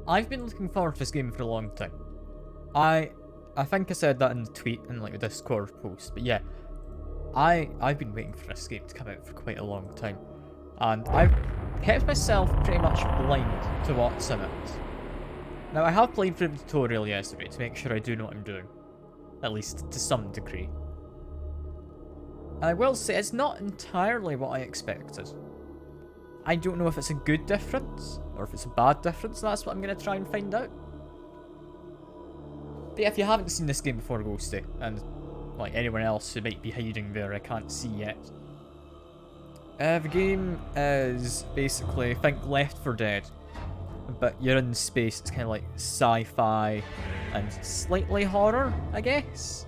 I've been looking forward to this game for a long time. I think I said that in the tweet and like the Discord post, but yeah, I've been waiting for this game to come out for quite a long time, and I've kept myself pretty much blind to what's in it. Now I have played through the tutorial yesterday to make sure I do know what I'm doing, at least to some degree. And I will say it's not entirely what I expected. I don't know if it's a good difference or if it's a bad difference. That's what I'm going to try and find out. But yeah, if you haven't seen this game before, Ghosty, and like anyone else who might be hiding there I can't see yet, the game is basically, think Left 4 Dead, but you're in space. It's kind of like sci-fi and slightly horror, I guess.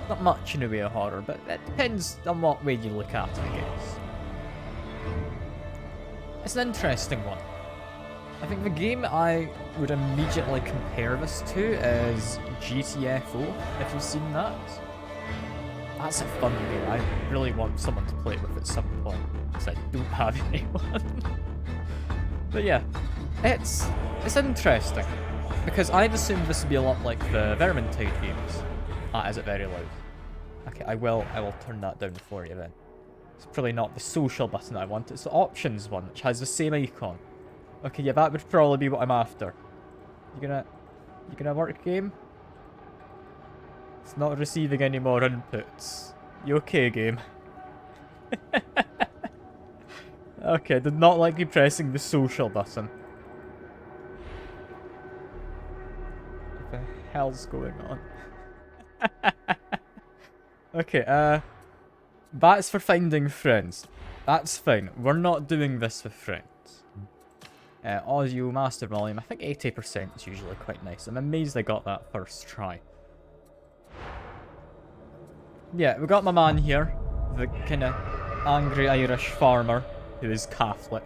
Not much in the way of horror, but it depends on what way you look at it, I guess. It's an interesting one. I think the game I would immediately compare this to is GTFO, if you've seen that. That's a fun game. I really want someone to play with at some point, because I don't have anyone. But yeah, it's interesting, because I'd assumed this would be a lot like the Vermintide games. Ah, is it very loud? Okay, I will turn that down for you then. It's probably not the social button I want, it's the options one, which has the same icon. Okay, yeah, that would probably be what I'm after. You gonna work, game? It's not receiving any more inputs. You okay, game? Okay, did not like you pressing the social button. What the hell's going on? Okay, that's for finding friends. That's fine. We're not doing this with friends. Audio master volume, I think 80% is usually quite nice. I'm amazed I got that first try. Yeah, we got my man here, the kind of angry Irish farmer who is Catholic.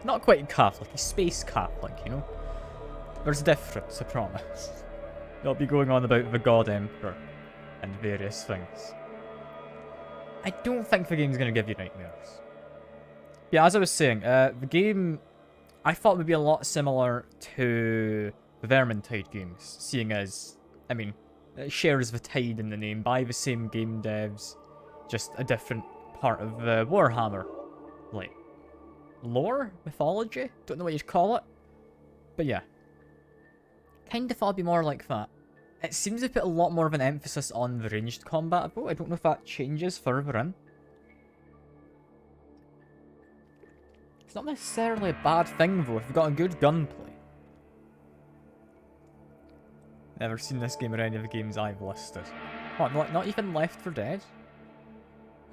Not quite Catholic, he's space Catholic, you know? There's a difference, I promise. They'll be going on about the God Emperor and various things. I don't think the game's going to give you nightmares. Yeah, as I was saying, the game I thought would be a lot similar to the Vermintide games, seeing as, I mean, it shares the tide in the name by the same game devs, just a different part of the Warhammer, like, lore? Mythology? Don't know what you'd call it. But yeah. Kinda thought it'd be more like that. It seems to put a lot more of an emphasis on the ranged combat, though. I don't know if that changes further in. It's not necessarily a bad thing, though, if you've got a good gunplay. Never seen this game or any of the games I've listed. What, not even Left 4 Dead?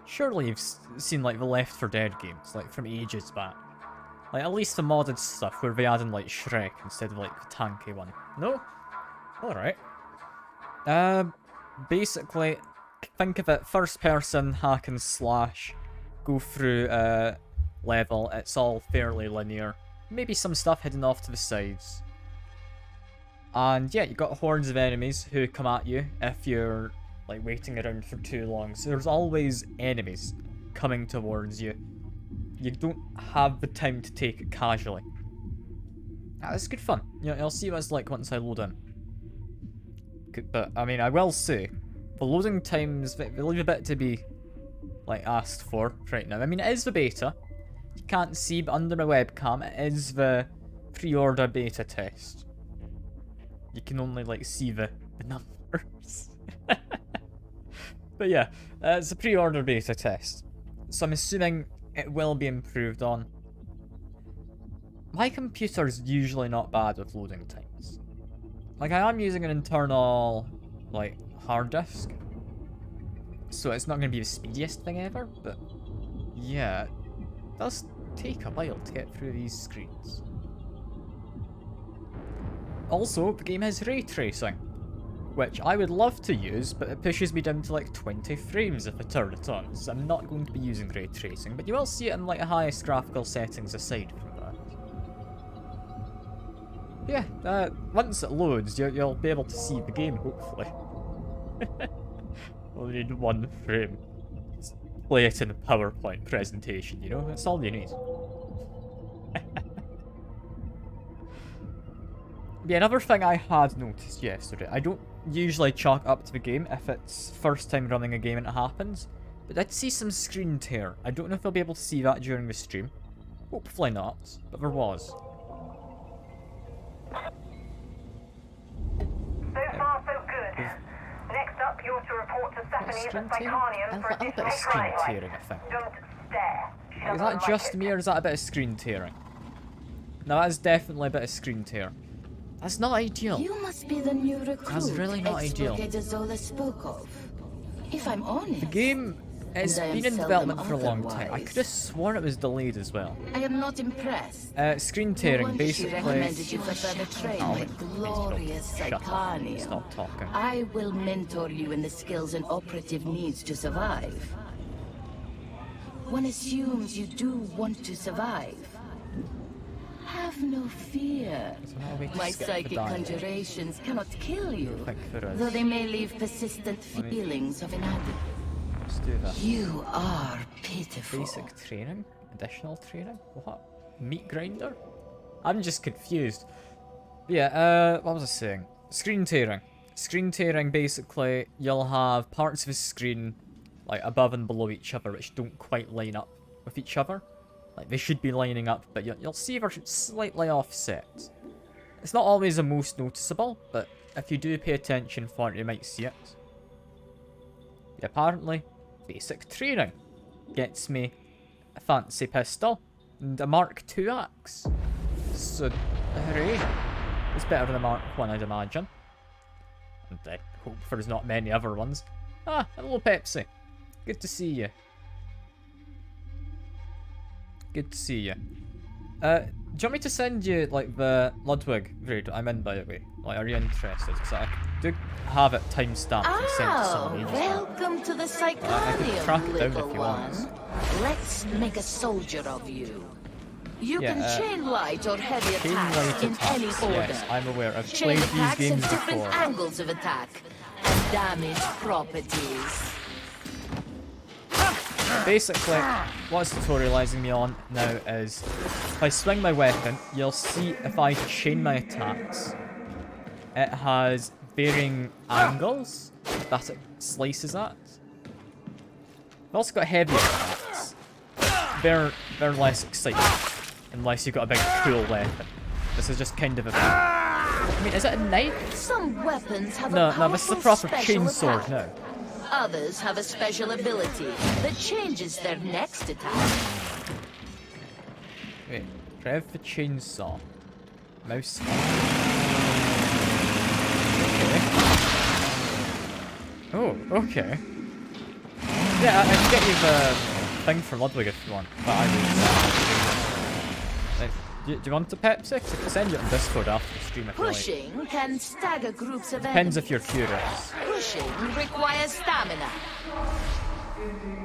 Surely you've seen, like, the Left 4 Dead games, like, from ages back. Like, at least the modded stuff, where they add in, like, Shrek instead of, like, the tanky one. No? Alright. Basically, think of it, first person, hack and slash, go through a level, it's all fairly linear. Maybe some stuff hidden off to the sides. And yeah, you've got hordes of enemies who come at you if you're, like, waiting around for too long. So there's always enemies coming towards you. You don't have the time to take it casually. It's good fun. You know, I'll see what it's like once I load in. But, I mean, I will say, the loading times, they leave a bit to be, like, asked for right now. I mean, it is the beta. You can't see, but under my webcam, it is the pre-order beta test. You can only, like, see the numbers. But yeah, it's a pre-order beta test. So I'm assuming it will be improved on. My computer's usually not bad with loading times. Like, I am using an internal, like, hard disk. So it's not going to be the speediest thing ever, but yeah, it does take a while to get through these screens. Also, the game has ray tracing, which I would love to use, but it pushes me down to like 20 frames if I turn it on, so I'm not going to be using ray tracing, but you will see it in like the highest graphical settings aside from that. Yeah, once it loads, you'll be able to see the game, hopefully. Only need one frame. Just play it in a PowerPoint presentation, you know? That's all you need. Yeah, another thing I had noticed yesterday, I don't usually chalk up to the game if it's first time running a game and it happens, but I did see some screen tear. I don't know if I'll be able to see that during the stream. Hopefully not, but there was. So far, so good. Next up, you're to report to Stephanie at the Psychonium for a bit of screen tearing, I think. Don't stare. Is that just me, or is that a bit of screen tearing? No, that is definitely a bit of screen tear. That's not ideal. You must be the new recruit. That's really not ideal. Zola spoke of. If I'm honest, The game has been in development for a long time. I could have sworn it was delayed as well. I am not impressed. Screen No tearing, wonder she basically. recommended you for further training with glorious Shut up. Psychonium. Stop talking. I will mentor you in the skills an operative needs to survive. One assumes you do want to survive. Have no fear. So now we can My skip the psychic dialogue. conjurations cannot kill you, Think there is. though they may leave persistent feelings of inadequacy. Let's do that. You are pitiful. Basic training? Additional training? What? Meat grinder? I'm just confused. Yeah, what was I saying? Screen tearing. Screen tearing, basically, you'll have parts of the screen, like, above and below each other, which don't quite line up with each other. Like, they should be lining up, but you'll see they're slightly offset. It's not always the most noticeable, but if you do pay attention for it, you might see it. Yeah, apparently, basic training gets me a fancy pistol and a Mark II axe. So, hooray. It's better than the Mark I, I'd imagine. And I hope there's not many other ones. Ah, hello Pepsi. Good to see you. Good to see you. Do you want me to send you, like, the Ludwig raid I'm in, by the way? Like, are you interested? Because I do have it timestamped and sent to someone. Welcome to the I can track Psychonium, it down little if you one. want. Let's make a soldier of you. You Yeah, can chain light or heavy Chain attacks light in attacks, any order. yes, I'm aware. I've Chain played these attacks have games different before. angles of attack and damage properties. Basically, what it's tutorializing me on now is, if I swing my weapon, you'll see if I chain my attacks, it has varying angles that it slices at. I've also got heavy attacks. They're less exciting, unless you've got a big cool weapon. This is just kind of a... I mean, is it a knife? Some weapons have No, a no, this is a powerful proper special chainsword attack. now. Others have a special ability that changes their next attack. Wait, rev the chainsaw. Mouse. Okay. Oh, okay. Yeah, I can get you the thing for Ludwig if you want, but I would. Do you want the Pepsi? 'Cause I can send you it on Discord after the stream if you like. Pushing can stagger groups of Depends enemies. if you're curious. Pushing requires stamina.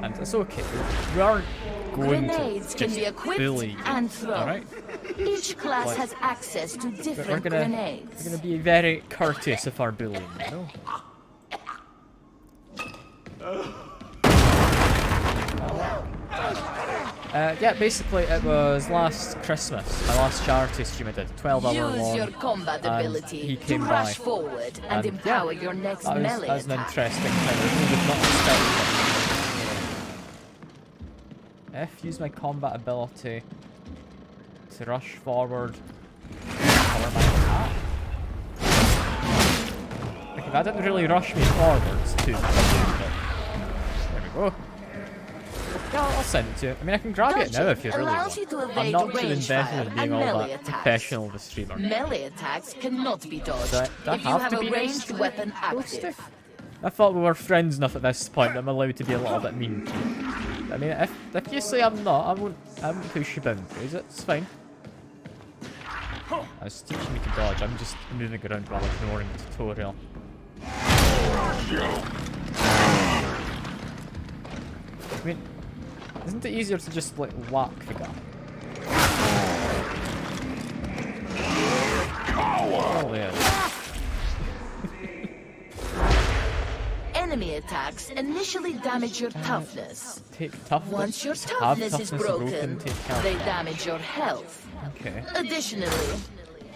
And it's okay. We aren't going Grenades to can just be equipped bully you, and thrown. alright? Each class Like- has access to We're different gonna grenades. be very courteous of our bullying, you know? Yeah, basically it was last Christmas, my last charity stream I did, 12 hour Use long. your combat and ability he to came rush by. forward and And, empower yeah, your next That melee was an attack. interesting thing, I really did not expect it. F, use my combat ability to rush forward. Cover my attack. Okay, that didn't really rush me forwards too much, but there we go. Yeah, I'll send it to you. I mean, I can grab it now if you really Allows want. you to I'm evade not too range invested fire in being and all melee that attacks. professional of a streamer. Melee attacks cannot be dodged Do I if you have have to a be ranged nice? weapon Ghosty? active. I thought we were friends enough at this point that I'm allowed to be a little bit mean to you. I mean, if you say I'm not, I won't push your boundaries, it's fine. I was teaching me to dodge, I'm just moving around while ignoring the tutorial. I mean, isn't it easier to just, like, whack the guy? Oh, yeah. Enemy attacks initially damage your toughness. Take toughness. Once your Have toughness is broken, take care of they that. damage your health. Okay. Additionally,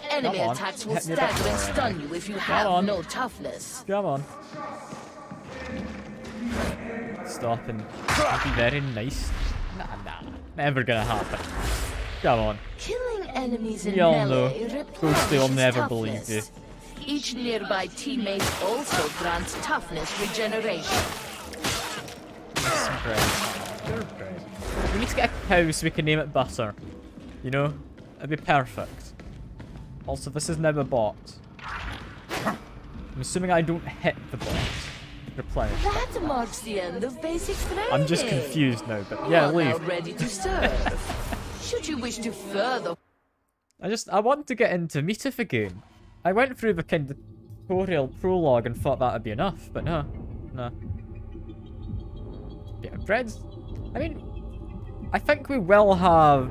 Enemy Come on, attacks will hit me a bit stagger and more, stun you if you have on. no toughness. Come on. Stop and be very nice. Nah. Never gonna happen. Come on. Killing enemies in We all know. melee Ghosty will replenishes never believe you. toughness. Each nearby teammate also grants toughness regeneration. Some bread. Pure bread. We need to get a cow so we can name it Butter. You know? It'd be perfect. Also, this is now a bot. I'm assuming I don't hit the bot. Replenish. That marks the end of basic training. I'm just confused now, but yeah, You are now leave. ready to serve. Should you wish to further I want to get into meat of the game. I went through the kind of tutorial prologue and thought that'd be enough, but no. Yeah, Bread's... I mean, I think we will have,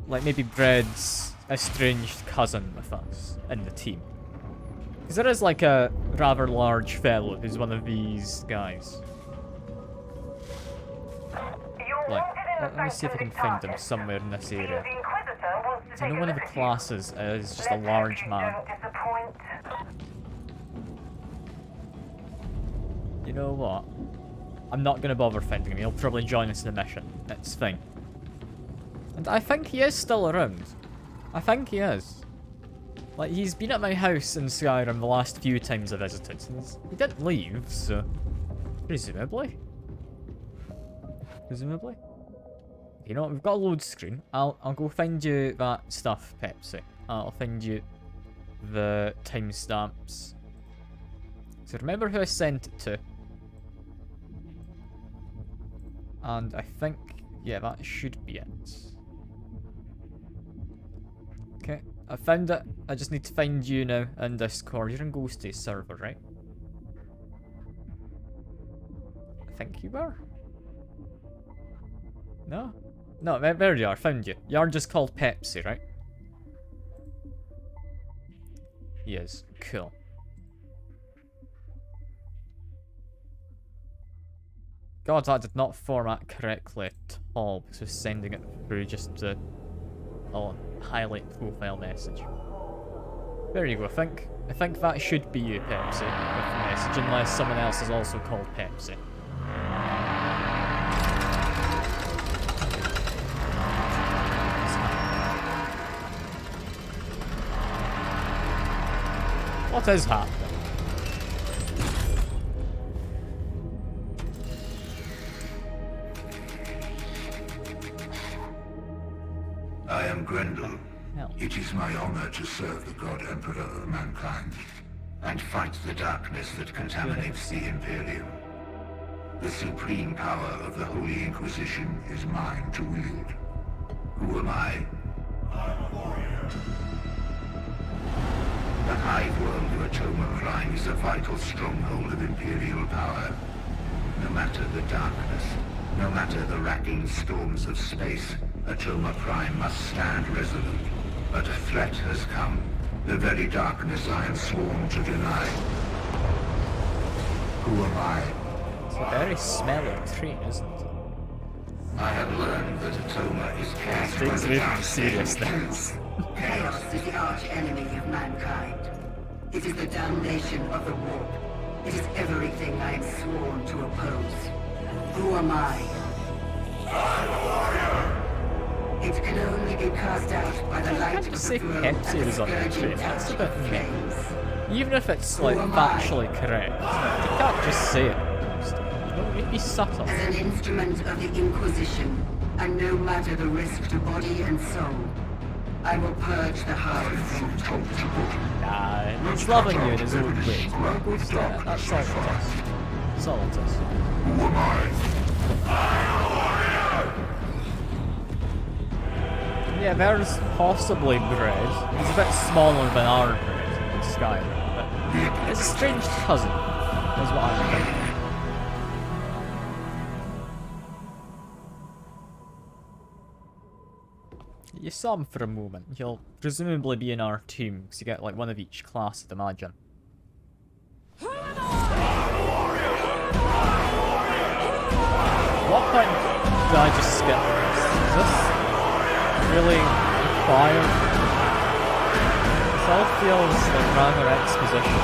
like, maybe Bread's estranged cousin with us in the team. Because there is, like, a rather large fellow who's one of these guys. Like, let me see if I can find him somewhere in this area. I know one of the classes is just a large man. You know what? I'm not gonna bother finding him. He'll probably join us in the mission. It's fine. And I think he is still around. I think he is. Like, he's been at my house in Skyrim the last few times I visited. And he didn't leave, so... Presumably. You know what, we've got a load screen. I'll go find you that stuff, Pepsi. I'll find you the timestamps. So remember who I sent it to. And I think, yeah, that should be it. Okay, I found it. I just need to find you now in Discord. You're in Ghosty's server, right? I think you were. No? No, there you are. Found you. You're just called Pepsi, right? Yes, cool. God, that did not format correctly at all, because I was sending it through just to highlight profile message. There you go, I think that should be you, Pepsi, with the message, unless someone else is also called Pepsi. What is happening? I am Grendel. Hell. It is my honor to serve the God Emperor of mankind and fight the darkness that contaminates the Imperium. The supreme power of the Holy Inquisition is mine to wield. Who am I? I'm a warrior. The hive world of Atoma Prime is a vital stronghold of Imperial power. No matter the darkness, no matter the racking storms of space, Atoma Prime must stand resolute. But a threat has come. The very darkness I am sworn to deny. Who am I? It's a very smelly tree, isn't it? I have learned that Atoma is cast by Things the really dark serious side of things. Chaos is the arch enemy of mankind. It is the damnation of the warp. It is everything I am sworn to oppose. Who am I? I'm a warrior! It can only be cast out by the light Can't of you the say throne Pepsi and was the on the scourging tree? That's touch a bit of mean. flames. Even if it's like Who am I? factually correct, you can't just say it. You don't need to be subtle. As an instrument of the Inquisition, and no matter the risk to body and soul, I will purge the hive from top to bottom. Nah, he's loving you in his own way. Don't go to that. That's all it is. That's all it is. Who am I? Yeah, there's possibly bread. He's a bit smaller than our bread in Skyrim, but it's a strange cousin, is what I'm thinking. You saw him for a moment. He'll presumably be in our team, because you get like one of each class, I'd imagine. What point did I just skip this? Is this really required? all feels like rather exposition.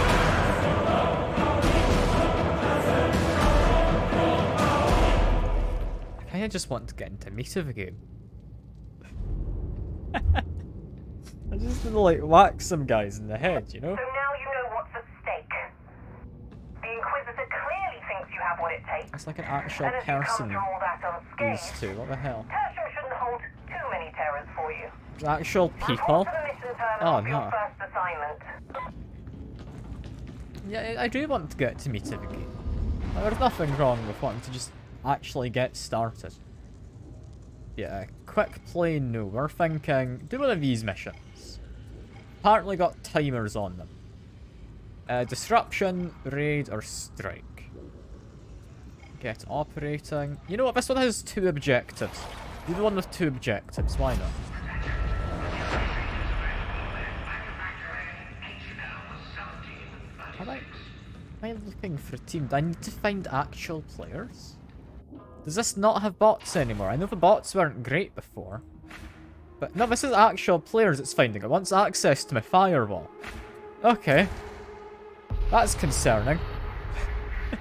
I kinda just want to get into meat of the game. I just want to like whack some guys in the head, you know? So now you know what's at stake. The Inquisitor clearly thinks you have what it takes. It's like an actual And as you come person through all that these unscathed, two, what the hell? Tertium shouldn't hold too many terrors for you. Actual people? Report to the mission terminal Oh, for your no. first assignment. Yeah, I do want to get to meat of the game. There's nothing wrong with wanting to just actually get started. Yeah, quick play, no. We're thinking, do one of these missions. Apparently got timers on them. Disruption, raid, or strike. Get operating. You know what, this one has 2 objectives. Do the one with 2 objectives, why not? Am I looking for a team? Do I need to find actual players? Does this not have bots anymore? I know the bots weren't great before. But no, this is actual players it's finding. It wants access to my firewall. Okay. That's concerning.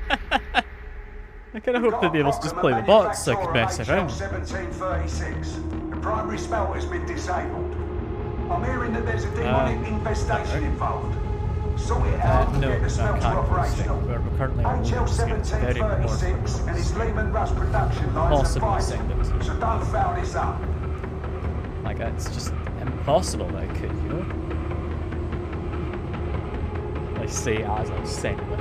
I kind of hope to be able to just play the bots so I could mess around. 1736. The primary smelter's been disabled. I'm hearing that there's a demonic infestation involved. Sort it out and No, get the I smelter can't operational. we're currently on HL very more 1736 and its Lehman Russ production lines are possibly fighting, send it. so don't foul this up. Like, it's just impossible that I could, you know? I say as I'm saying it.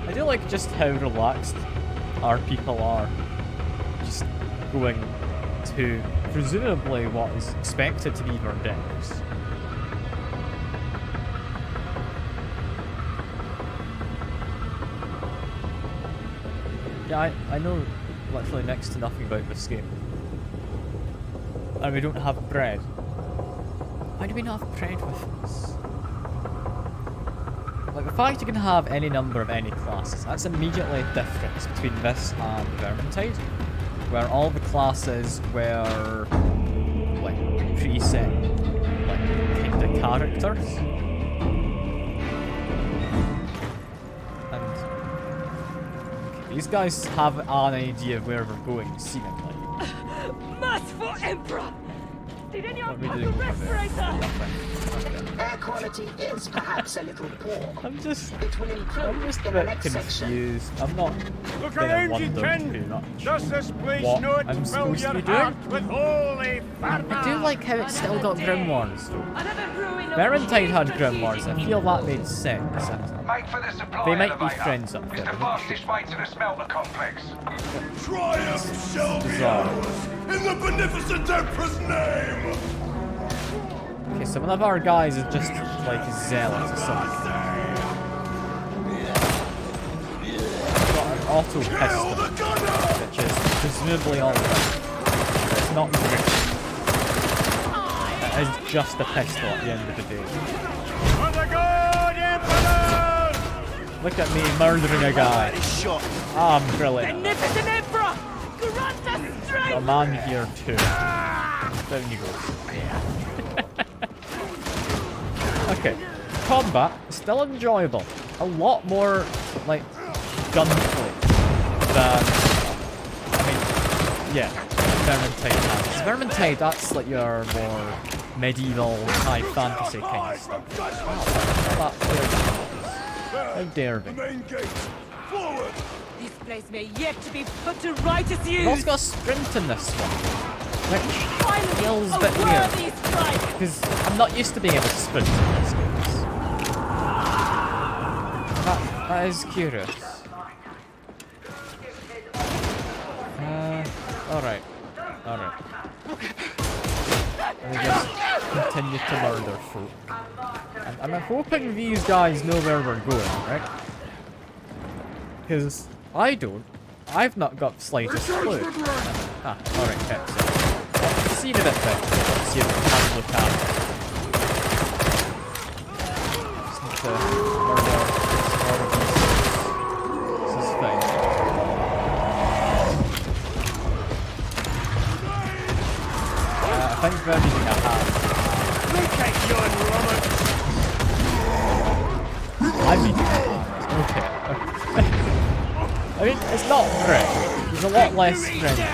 I do like just how relaxed our people are. Just going to presumably what is expected to be their decks. Yeah, I know literally next to nothing about this game. And we don't have bread. Why do we not have bread with us? Like, the fact you can have any number of any classes, that's immediately a difference between this and Vermintide, where all the classes were, like, preset, like, kind of characters. And these guys have an idea of where we're going, seemingly. Mass for Emperor! Did anyone What are we put the doing? respirator? Nothing. Air quality is perhaps a little poor. I'm just It will improve a in the bit next section. confused. I'm not Look gonna around you, wonder Ken. too much Does this place what not I'm fill supposed to your be doing. heart with holy I do like how it's still got grimoires though. Another ruin of Vermintide had strategic grimoires. I feel that made sense. Make for the supply They might be elevator. friends up It's there. the fastest way to the smelter complex. triumph shall be Bizarre. ours in the beneficent Emperor's name! Okay, so one of our guys is just like a zealot or something. Got an auto Kill pistol, the gunner! which is presumably alright. It's not great. It is just a pistol at the end of the day. For the good Emperor! Look at me murdering a guy. I'm brilliant. Beneficent Emperor! Grant us A strength! man here too. Down you go. Okay, combat still enjoyable. A lot more like gunplay than yeah, Vermintide has. Vermintide, that's like your more medieval high fantasy kind of stuff. Wow, how dare they? Main gate! Forward! This place may yet to be put to righteous We've also use! got a sprint in this one, which Finally, feels a a bit weird. worthy strike! Because I'm not used to being able to sprint in this game. That is curious. Alright. Alright. Let me just continue to murder folk. And I'm hoping these guys know where we're going, right? Because I don't. I've not got the slightest clue. Ah, alright, okay. So, see in a bit then. Let's see if we can have a look at it. Just need to murder all of these. This is fine. think we're needing a hand. Look at yon Roman! I'm needing a hand. Okay. I mean, it's not great. He's a lot less friendly.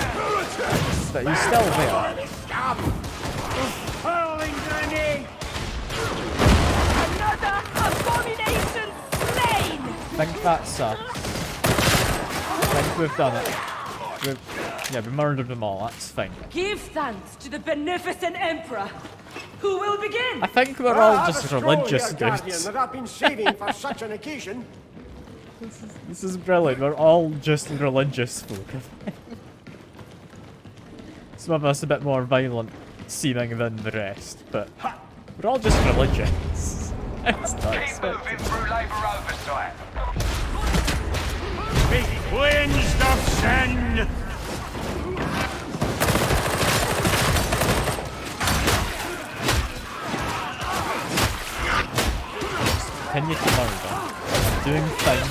But he's still there. Hurling grenade! Another abomination slain! I think that's us. I think we've done it. Yeah, we murdered them all, that's fine. Give thanks to the beneficent Emperor. Who will begin? I think we're all just religious dudes. that I've been saving for such an occasion. This is brilliant, we're all just religious folk. Some of us a bit more violent seeming than the rest, but we're all just religious. It's not expected. Be cleansed of sin! Continue to murder. Doing fine.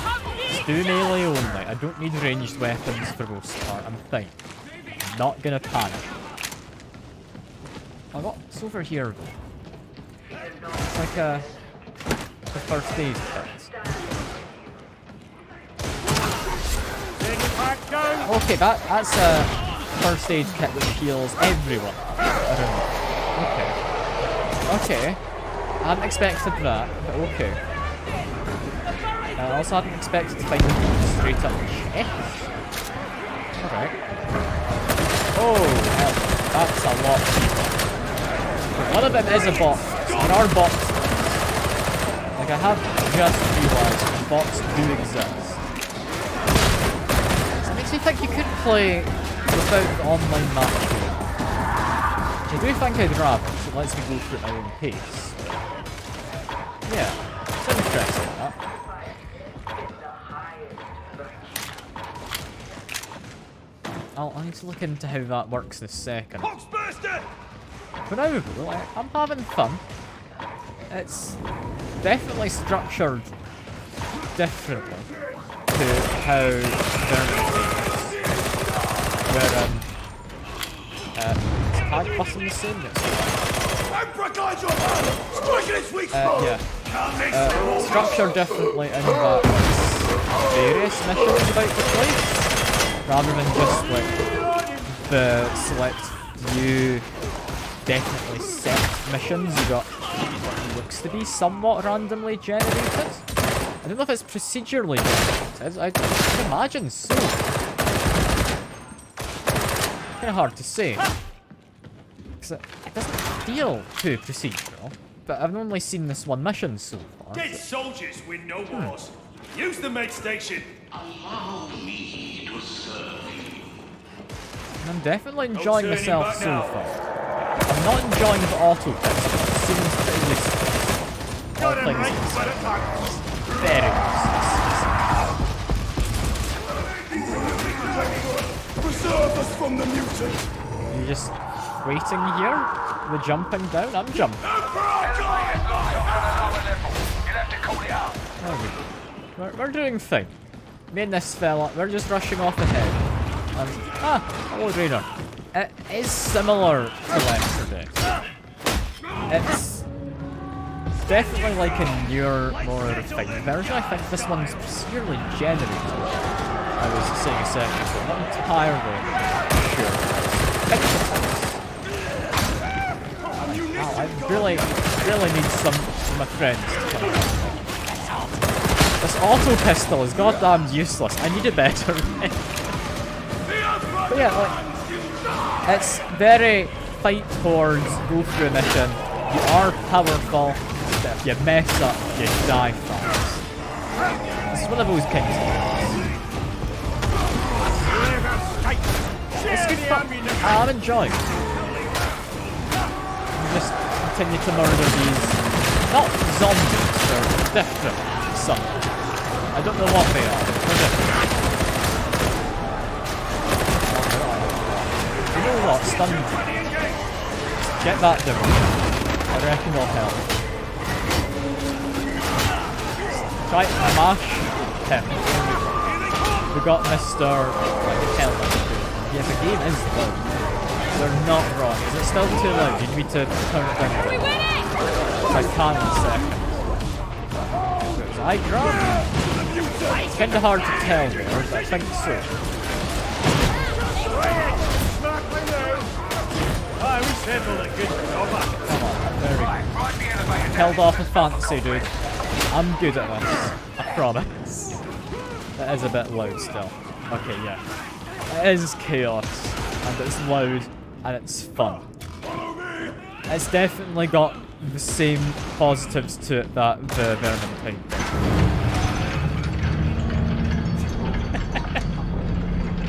Just do melee only. I don't need ranged weapons for most part. I'm fine. I'm not gonna panic. Oh, what's over here though? It's like a first aid kit. Okay, that's a first aid kit that heals everyone around. Okay. I hadn't expected that, but okay. I also hadn't expected to find them straight up chest. Alright. Oh, hell. That's a lot cheaper. One of them is a box. There are boxes. Like, I have just realised that bots do exist. So it makes me think you could play without the online matching. I do think I'd rather, so it lets me go through at my own pace. Yeah, it's interesting, that. I'll need to look into how that works in a second. For now, though, I'm having fun. It's definitely structured differently to how Darktide is. Where, tag button the same? Yeah. Structured differently in that various missions about the place, rather than just like the select few definitely set missions you got. Looks to be somewhat randomly generated. I don't know if it's procedurally generated. I can imagine so. Kind of hard to say. Because it doesn't feel too procedural. But I've only seen this one mission so far. Dead soldiers win no wars. Use the med station. Allow me to serve you. And I'm definitely enjoying myself so far. I'm not enjoying the auto pistol. It seems pretty useless. All things considered. Very useless. Preserve us from the mutant. You're just waiting here? The jumping down? I'm jumping. We're doing fine. Me and this fella, we're just rushing off ahead. Hello Drainer. It is similar to yesterday. It's definitely like a newer, more refined version. I think this one's procedurally generated. I was saying a second ago, not entirely sure. Wow, I really need some of my friends to come out. This auto pistol is goddamn useless. I need a better. But yeah, like, it's very fight towards, go through a mission. You are powerful, but if you mess up, you die fast. This is one of those kinds of games. It's good fun. I'm enjoying it. Just continue to murder these, not zombies, they're different, some. I don't know what they are, they're different. You know what, stun me. Get that devil. I reckon it'll help. Try to mash him. We got Mr. Like the hell. Yeah, the game is low. You're not wrong. Is it still too loud? You need me to turn it down. I can't in a second. Was I drunk? It's kinda hard to tell there, but I think so. Come on, there we go. Held off a fancy, dude. I'm good at this. I promise. It is a bit loud still. Okay, yeah. It is chaos, and it's loud, and it's fun. It's definitely got the same positives to it that the Vermintide did.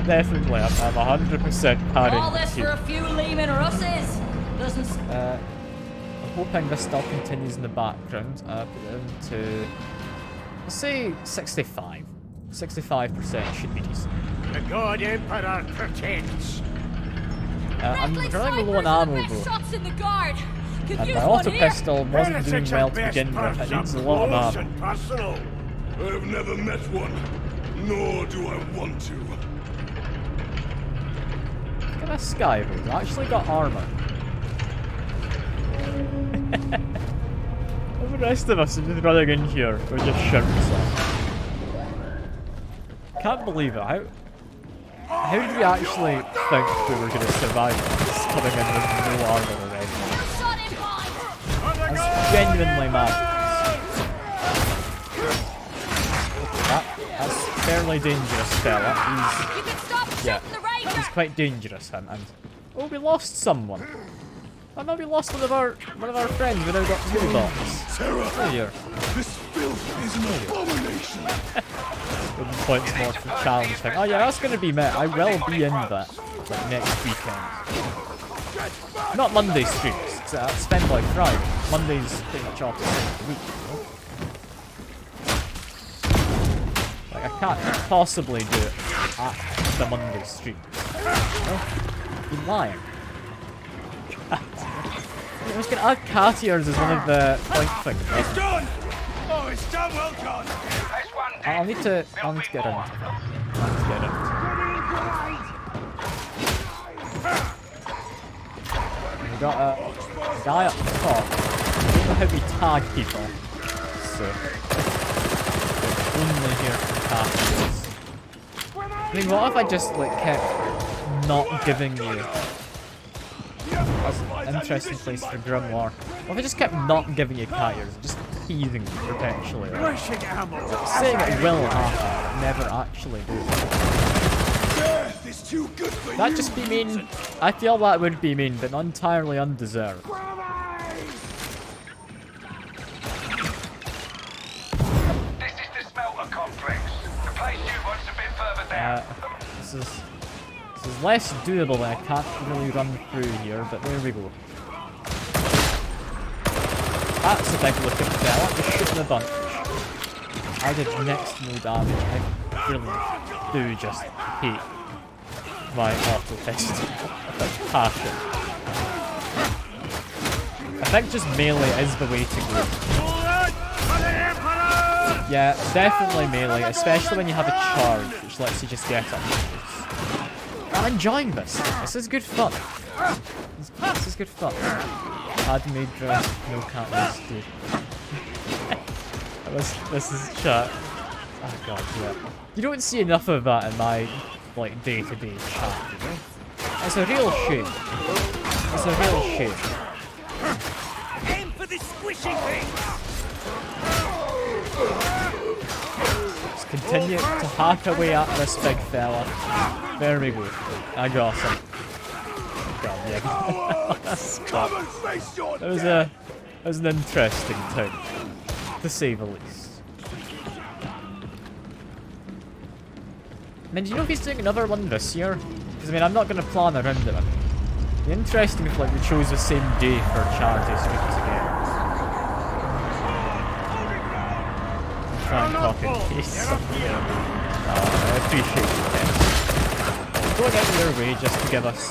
Definitely, I'm 100% parrying All the this team. for a few Lehman Russes. Doesn't. I'm hoping this still continues in the background. Put it into, let's say 65. 65% should be decent. The God Emperor protects. I'm running low on ammo though. Shots in the guard. Could And use my one auto here. pistol wasn't doing well to begin with. It needs a lot of ammo. Personal. I've never met one, nor do I want to. Look at this guy though. He's actually got armor. All the rest of us are just running in here with just shirts on. Can't believe it. How did we actually think we were going to survive this, coming in with no armor already? That's genuinely mad. That's fairly dangerous, fella. He's quite dangerous, him. And oh, we lost someone. Oh no, we lost one of our friends. We now got two bots. Oh, here. This filth is an abomination. Points more for the challenge thing. Oh yeah, that's gonna be me. I will be in that like next weekend. Not Monday streams. It's spend like Friday. Monday's pretty much off the week. You know? Like I can't possibly do it at the Monday stream. No? You're lying. I was gonna add cat ears as one of the point things. It's done. Oh, it's done. Well done. I'll need to get in. We got a guy up top. I don't know how we tag people, so only here for tag people. I mean, what if I just like kept not giving you? That's an interesting place for Grimoire. What if I just kept not giving you carriers, just teasing you potentially? Right? Saying it will happen, but never actually do. That'd just be mean. I feel that would be mean, but not entirely undeserved. This is the smelter complex. The place you want to be further down. This is less doable. I can't really run through here, but there we go. That's a big looking fella, just shooting a bunch. I did next to no damage. I really do just hate my auto pistol. That's passion. I think just melee is the way to go. Yeah, definitely melee, especially when you have a charge, which lets you just get up close. I'm enjoying this. This is good fun. This is good fun. Handmade dress, no cat dude. This is chat. Oh god, yeah. You don't see enough of that in my like day-to-day chat, you know? It's a real shame. It's a real shame. Aim for the squishy thing. Let's continue to hack away at this big fella. There we go. I got him. God, yeah. That was an interesting time, to say the least. I mean, do you know if he's doing another one this year? Because I mean, I'm not going to plan around it. It'd be interesting if like we chose the same day for charity streams again. Try and copy and paste something. I appreciate it. Going out of their way just to give us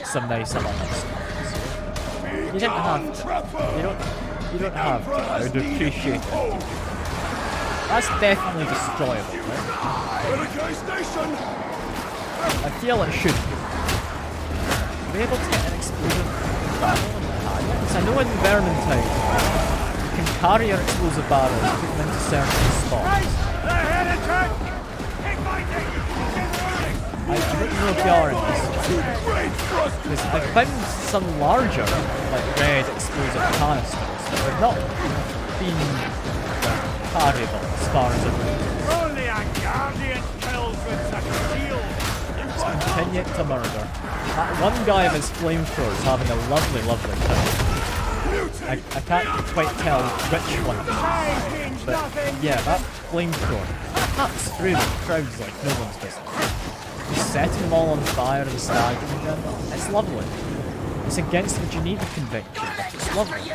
some nice amounts. You didn't have to. You don't have to. I would appreciate it. That's definitely destroyable, right? I feel it should be. we able to get an explosive barrel in the hand? Because I know in Vermintide, you can carry your explosive barrels, put them into certain spots. I don't know if you are in this. Because I found some larger, like red explosive canisters, but they've not been carryable as far as it goes. Only a guardian kills with such shield. Continue to murder. That one guy with his flamethrower is having a lovely, lovely time. I can't quite tell which one it is, but yeah, that flamethrower cuts through the crowds like no one's business. He's setting them all on fire and staggering them. It's lovely. It's against the Geneva Convention, but it's lovely.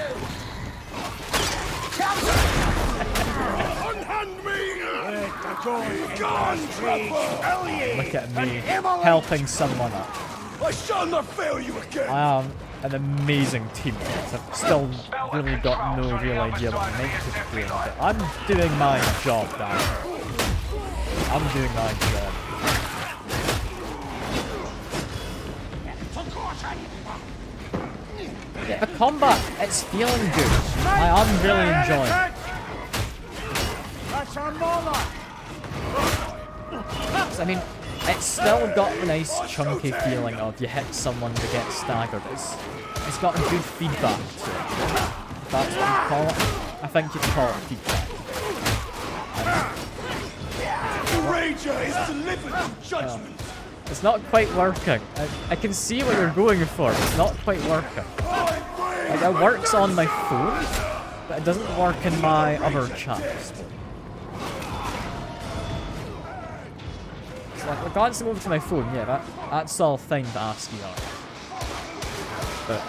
Look at me, helping someone up. I shall not fail you again. I am an amazing teammate. I've still really got no real idea what I'm meant to be doing, but I'm doing my job, Dan. I'm doing my job. Yeah, the combat, it's feeling good. I am really enjoying it. That's our mama. I mean, it's still got a nice chunky feeling of you hit someone to get staggered. It's got a good feedback to it. That's what you call it. I think you call it feedback. The Rager is delivered to judgment. It's not quite working. I can see what you're going for. It's not quite working. Like, it works on my phone, but it doesn't work in my other chats. Like, we're glancing over to my phone, yeah, that's all fine to ask you out. But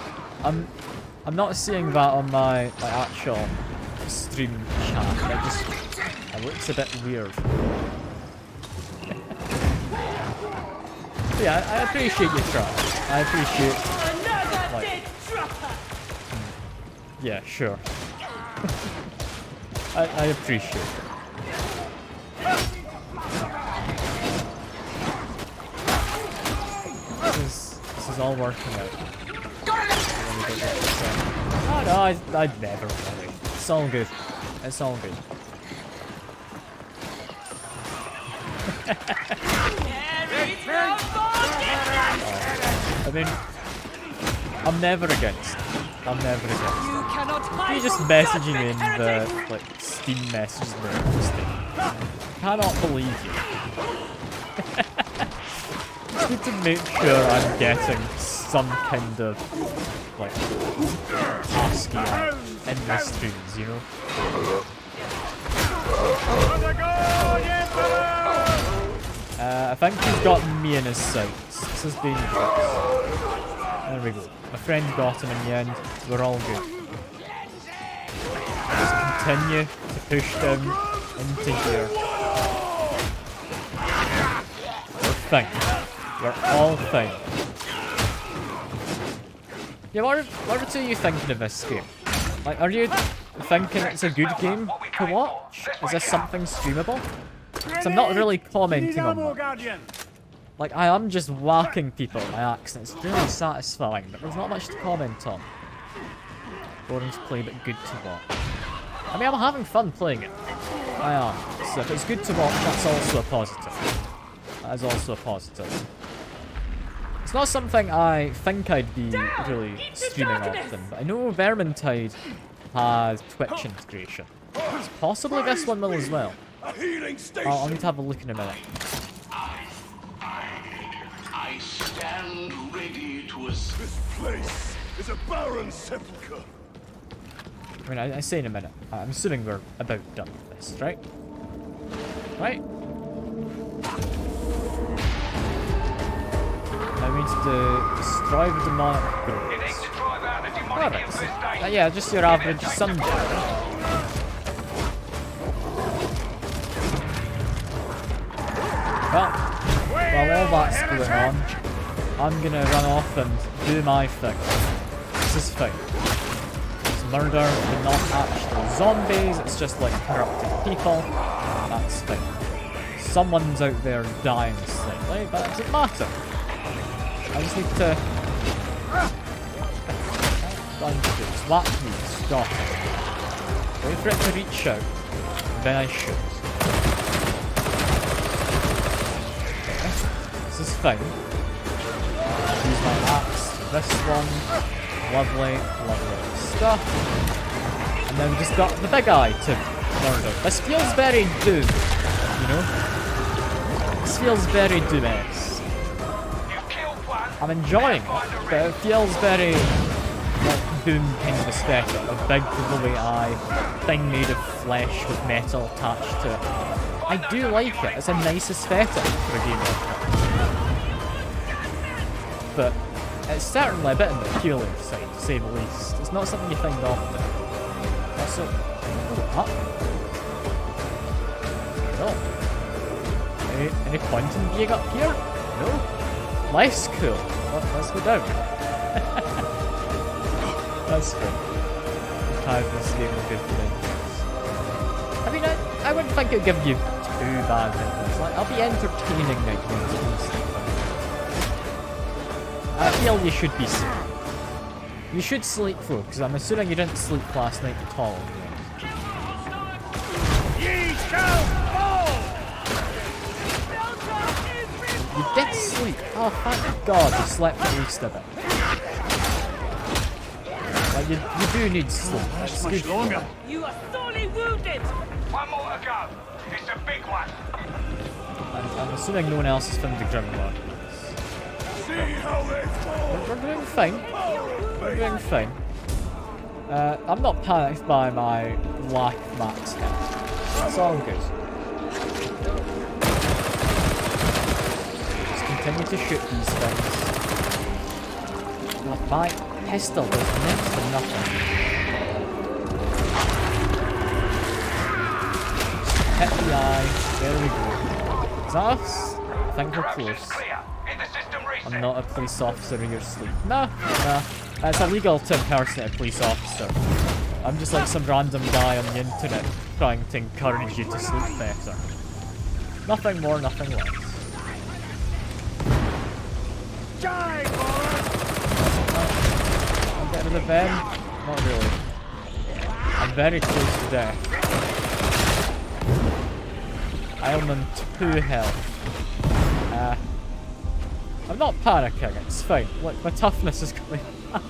I'm not seeing that on my actual stream chat. It looks a bit weird. Yeah, I appreciate your try. I appreciate. Like, yeah, sure. I appreciate it. This is all working out. Oh no, I'd never worry. It's all good. It's all good. I mean, I'm never against it. I'm never against it. You're just messaging me in the like Steam messages I cannot believe you. Need to make sure I'm getting some kind of like ASCII in my streams, you know? I think he's got me in his sights. This has been there we go. My friend got him in the end. We're all good. Just continue to push them into here. We're fine. We're all fine. Yeah, what are you thinking of this game? Like, are you thinking it's a good game to watch? Is this something streamable? Because I'm not really commenting on that. Like, I am just whacking people by accident. It's really satisfying, but there's not much to comment on. Boring to play, but good to watch. I mean, I'm having fun playing it. I am. So if it's good to watch, that's also a positive. That is also a positive. It's not something I think I'd be really streaming often, but I know Vermintide has Twitch integration. So possibly this one will as well. I'll need to have a look in a minute. I stand ready to assist. This place is a barren sepulchre. I mean, I say in a minute. I'm assuming we're about done with this, right? Right? Now we need to destroy the demonic growths. Alright. Yeah, just your average sundial. Well, while all that's going on, I'm gonna run off and do my thing. This is fine. It's murder, but not actual zombies, it's just like corrupted people. That's fine. Someone's out there dying slightly, but it doesn't matter. I just need to Don't shoot. Slap me. Stop it. Wait for it to reach out. Then I shoot. Okay. This is fine. Use my axe. This one. Lovely, lovely stuff. And then we just got the big eye to murder. This feels very Doom, you know? This feels very Doom-esque. I'm enjoying it, but it feels very like Doom kind of aesthetic. A big glowy eye, thing made of flesh with metal attached to it. I do like it. It's a nice aesthetic for a game like that. But it's certainly a bit on the peculiar side, to say the least. It's not something you find often. Also, up. No. Any point in being up here? No. Less cool. Let's go down. That's good. This game will give you nightmares. I mean, I wouldn't think it would give you too bad nightmares. Like, I'll be entertaining nightmares mostly. I feel you should be sleep. You should sleep though, because I'm assuming you didn't sleep last night at all. You did sleep. Oh, thank God you slept at least a bit. Like, you do need sleep. That's good. You are sorely wounded. One more to go. It's a big one. I'm assuming no one else has found the Grimlock. We're doing fine. We're doing fine. I'm not panicked by my lack of max health. It's all good. Just continue to shoot these things. Well, my pistol does next to nothing. Just hit the eye. There we go. Is that us? I think we're close. I'm not a police officer in your sleep. Nah. It's illegal to impersonate a police officer. I'm just like some random guy on the internet trying to encourage you to sleep better. Nothing more, nothing less. I'll get rid of them. Not really. I'm very close to death. I'm on 2 health. I'm not panicking, it's fine. Look, my toughness is going up.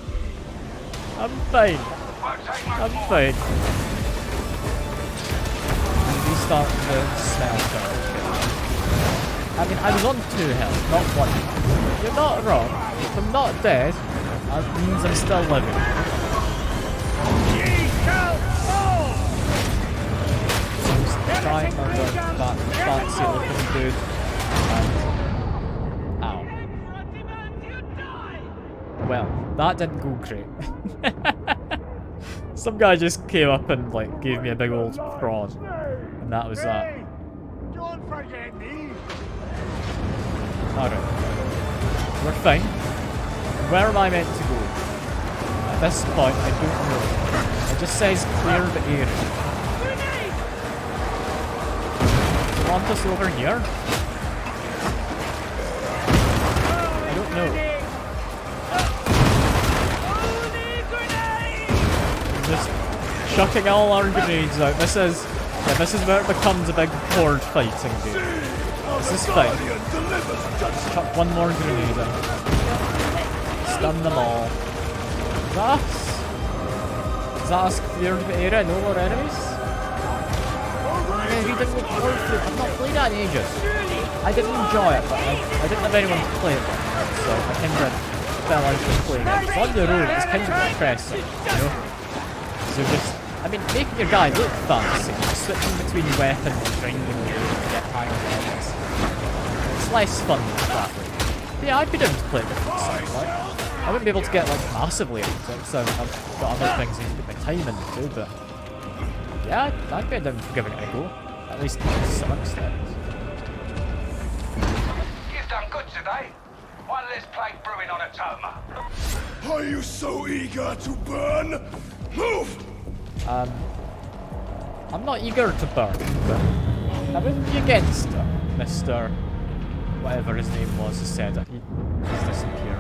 I'm fine. I'm fine. Restart the smelter. I mean, I was on 2 health, not 1. You're not wrong. If I'm not dead, that means I'm still living. Just try and murder that fancy looking dude. Ow. Well, that didn't go great. Some guy just came up and like gave me a big old prod, and that was that. Don't forget me. Alright. We're fine. Where am I meant to go? At this point, I don't know. It just says clear the area. Do you want us over here? I don't know. Just chucking all our grenades out. This is where it becomes a big horde fighting game. This is fine. Just chuck one more grenade in. Stun them all. Is that us? Is that us cleared the area? No more enemies? Yeah, we didn't look forward to it. I've not played that in ages. I didn't enjoy it, but I didn't have anyone to play it with. So I kind of fell out of playing it. It's on your own, it's kind of depressing, you know? So just, I mean, making your guy look fancy, switching between weapons and grinding to get higher levels. It's less fun that way. But yeah, I'd be down to play it different stuff, like. I wouldn't be able to get like massively into it, so I've got other things I need to put my time into, but yeah, I'd be down for giving it a go. At least to some extent. You've done good today. One less plague brewing on Atoma. Are you so eager to burn? Move! I'm not eager to burn, but I wouldn't be against it. Mr. whatever his name was who said it. He's disappeared.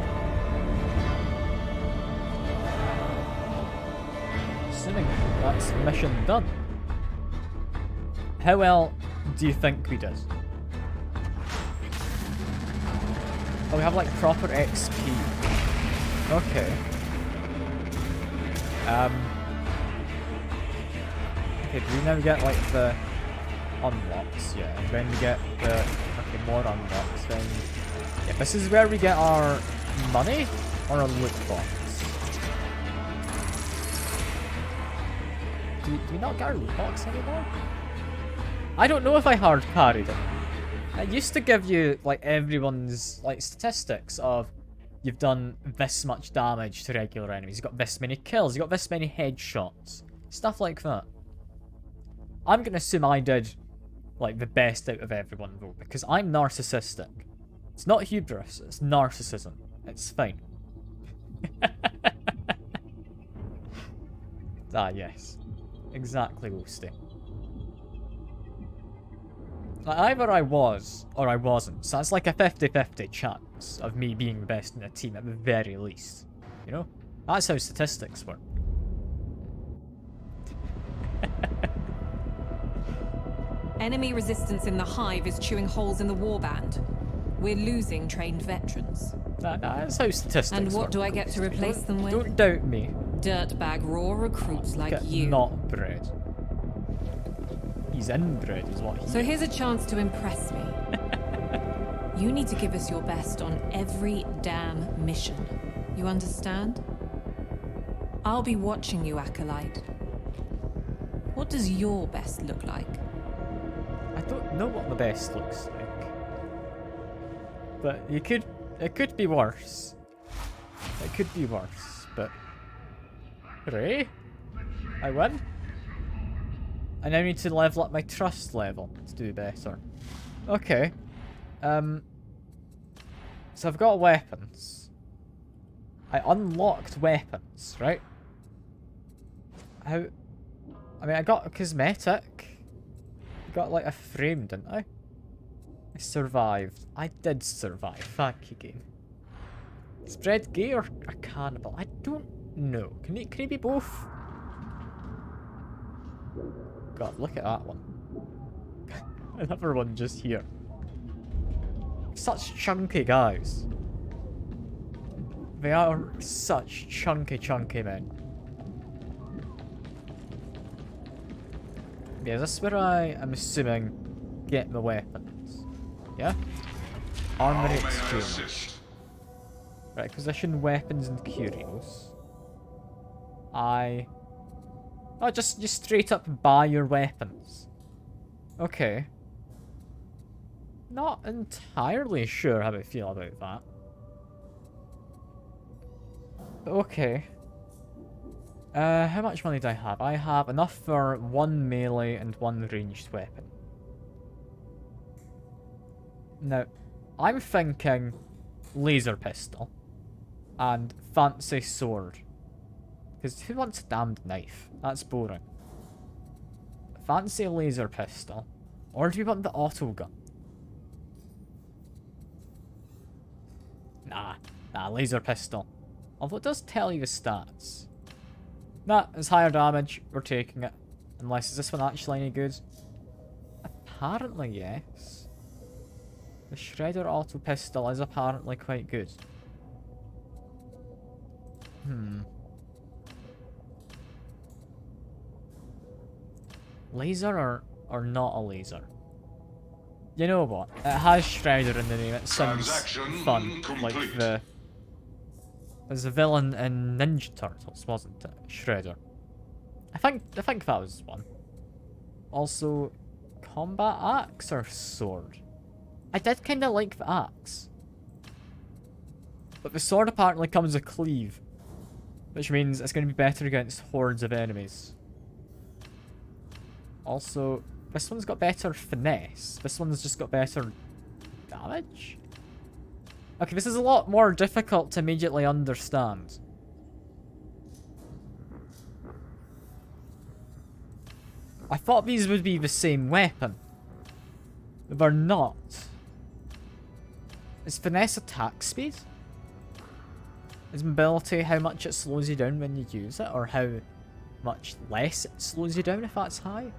assuming that's mission done. How well do you think we did? Oh, we have like proper XP. Okay. Okay, do we now get like the unlocks? Yeah, and then we get the okay, more unlocks. Then yeah, this is where we get our money or a loot box. Do we not get our loot box anymore? I don't know if I hard carried it. It used to give you like everyone's like statistics of you've done this much damage to regular enemies, you got this many kills, you got this many headshots, stuff like that. I'm gonna assume I did like the best out of everyone though, because I'm narcissistic. It's not hubris, it's narcissism. It's fine. Ah yes. Exactly, Woosty. Like, either I was, or I wasn't. So it's like a 50-50 chance of me being the best in the team at the very least. You know? That's how statistics work. Enemy resistance in the hive is chewing holes in the warband. We're losing trained veterans. That's how statistics work. And what do I get to replace them with? Don't doubt me. Dirtbag raw recruits like Get you. not bred. He's inbred is what he So is. here's a chance to impress me. You need to give us your best on every damn mission. You understand? I'll be watching you, Acolyte. What does your best look like? I don't know what the best looks like. But it could be worse. It could be worse, but... Hooray! I win? I now need to level up my trust level to do better. Okay. So I've got weapons. I unlocked weapons, right? How... I mean, I got a cosmetic. I got like a frame, didn't I? I survived. I did survive. Thank you, game. Spread gay or a cannibal? I don't know. Can he be both? God, look at that one. Another one just here. Such chunky guys. They are such chunky men. Yeah, this is where I am assuming get the weapons. Yeah? Armory exchange. Right, acquisition weapons and curios. Oh, just straight up buy your weapons. Okay. Not entirely sure how I feel about that. But okay. How much money do I have? I have enough for 1 melee and 1 ranged weapon. Now, I'm thinking laser pistol and fancy sword. Because who wants a damned knife? That's boring. Fancy laser pistol. Or do you want the auto gun? Nah, laser pistol. Although it does tell you the stats. Nah, it's higher damage. We're taking it. Unless, is this one actually any good? Apparently, yes. The Shredder auto pistol is apparently quite good. Laser or not a laser? You know what? It has Shredder in the name. It sounds fun. Like there's a villain in Ninja Turtles, wasn't it? Shredder. I think that was one. Also, combat axe or sword? I did kind of like the axe. But the sword apparently comes with cleave. Which means it's going to be better against hordes of enemies. Also, this one's got better finesse. This one's just got better damage? Okay, this is a lot more difficult to immediately understand. I thought these would be the same weapon. They're not. Is finesse attack speed? Is mobility how much it slows you down when you use it? Or how much less it slows you down if that's high.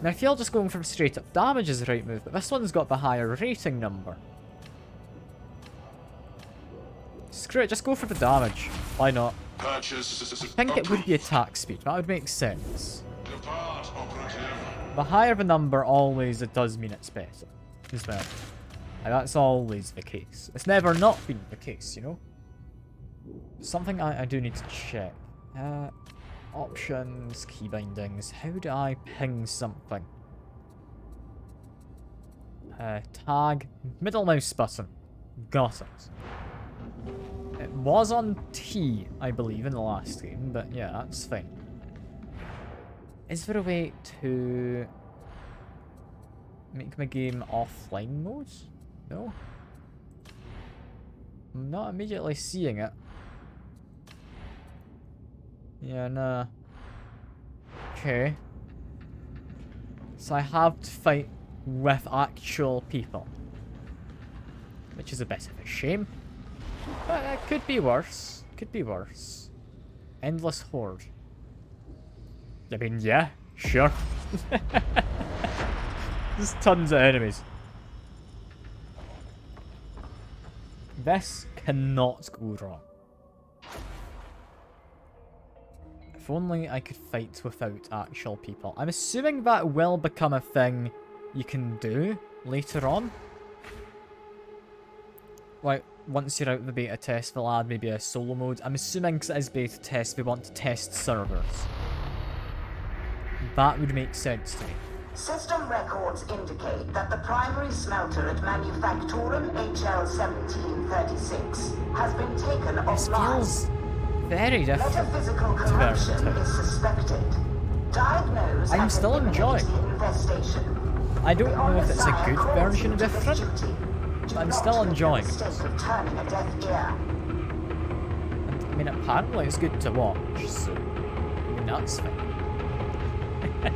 Now, I feel just going for straight up damage is the right move, but this one's got the higher rating number. Screw it, just go for the damage. Why not? I think it would be attack speed, that would make sense. The higher the number, always it does mean it's better as well. And that's always the case. It's never not been the case, you know? Something I do need to check. Options, key bindings. How do I ping something? Tag, middle mouse button. Got it. It was on T, I believe, in the last game, but yeah, that's fine. Is there a way to make my game offline mode? No? I'm not immediately seeing it. Yeah, nah. Okay. So I have to fight with actual people. Which is a bit of a shame. But it could be worse. Could be worse. Endless horde. I mean, yeah, sure. There's tons of enemies. This cannot go wrong. If only I could fight without actual people. I'm assuming that will become a thing you can do later on. Like, once you're out of the beta test, they'll add maybe a solo mode. I'm assuming because it is beta test, they want to test servers. That would make sense to me. System records indicate that the primary smelter at Manufactorum HL1736 has been taken This offline. feels very different. Metaphysical corruption is suspected. Diagnosed I'm as still an enjoying. imminent infestation. I don't know if it's a Omnissiah good calls version you of to different, this duty. Do but I'm not still make the enjoying it. mistake of turning a deaf ear. I mean, apparently it's good to watch, so I mean, that's fine. I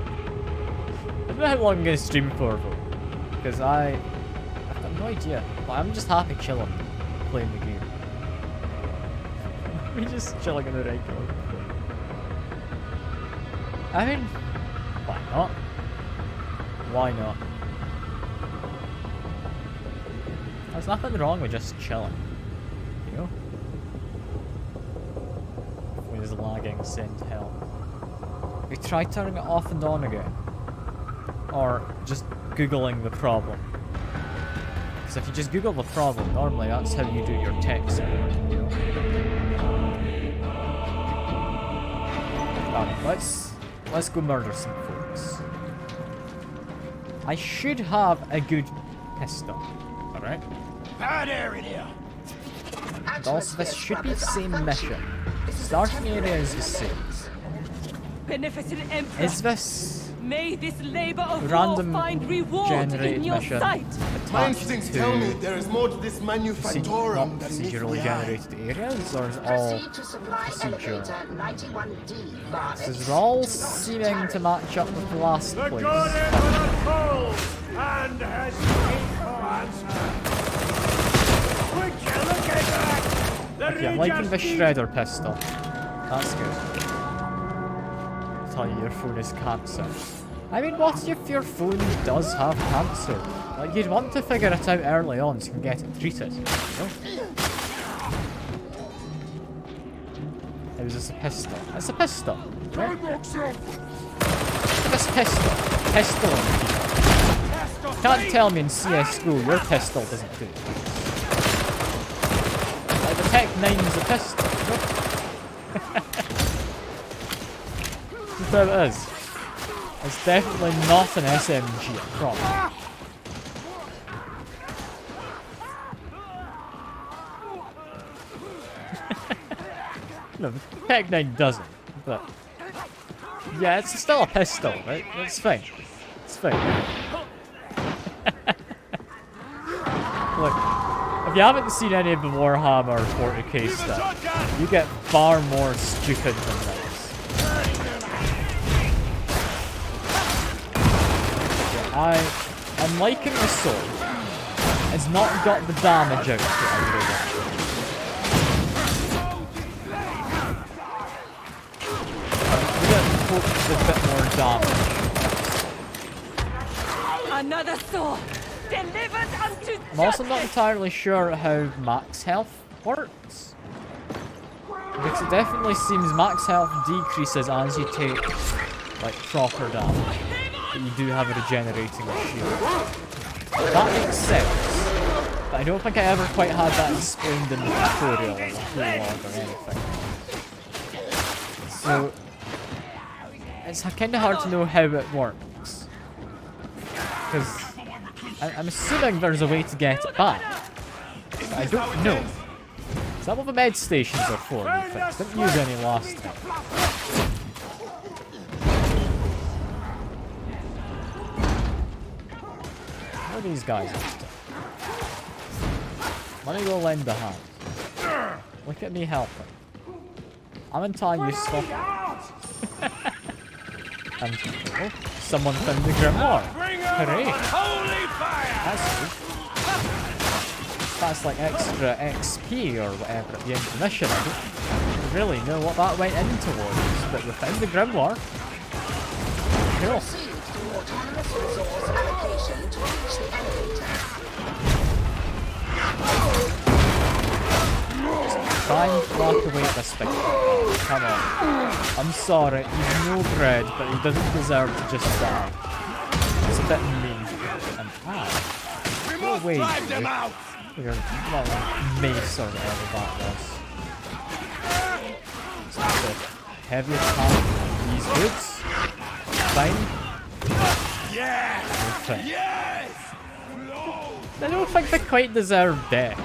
don't know how long I'm going to stream for, though, because I've got no idea. Like, I'm just happy chilling, playing the game. We're just chilling in the regular. I mean, why not? Why not? There's nothing wrong with just chilling, you know? With his lagging, send hell. We try turning it off and on again. Or just Googling the problem. Because if you just Google the problem, normally that's how you do your tech support, you know? Alright, let's go murder some folks. I should have a good pistol. Alright? Bad air in here. And also, this should be the same mission. Starting area is the same. Beneficent Emperor, Is this may this labor of random war find reward generated in your mission sight. My attached instincts tell me to there is more to this manufactorum than meets procedurally the eye. generated areas, or is it all Proceed to supply procedural? elevator 91D, Barnet. This is all seeming to match up with the last place. And has Okay, I'm liking the shredder pistol. That's good. Tell you your phone is cancer. I mean, what if your phone does have cancer? Like, you'd want to figure it out early on so you can get it treated, you know? It was just a pistol. It's a pistol, right? This pistol. Pistoling people. Can't tell me in CSGO your pistol doesn't do it. Like, the Tech 9's a pistol, you know? That's how it is. It's definitely not an SMG, I promise. No, the Tech 9 doesn't, but... Yeah, it's still a pistol, right? It's fine. It's fine. Look, if you haven't seen any of the Warhammer 40k stuff, you get far more stupid than this. I'm liking the sword. It's not got the damage out that I would have hope with a bit more damage. Another sword delivered unto I'm also not entirely sure how max health works. Because it definitely seems max health decreases as you take, like, proper damage. But you do have a regenerating shield. That makes sense. But I don't think I ever quite had that explained in the tutorial or the prologue or anything. So, it's kind of hard to know how it works. Because I'm assuming there's a way to get it back. But I don't know. Is that what the med stations are for, you think? Didn't use any last time. What are these guys up to? Let me go lend a hand. Look at me helping. I'm entirely useful. And oh, someone found the Grimoire. Hooray! That's good. That's like extra XP or whatever at the end of the mission. I don't really know what that went in towards, but we found the Grimoire. Cool. Try and block away this thing. Come on. I'm sorry, he's no bread, but he doesn't deserve to just die. It's a bit mean. And go away, you. Your little mace or whatever that was. So the heavy attack. These goods. Fine. Okay. I don't think they quite deserve death.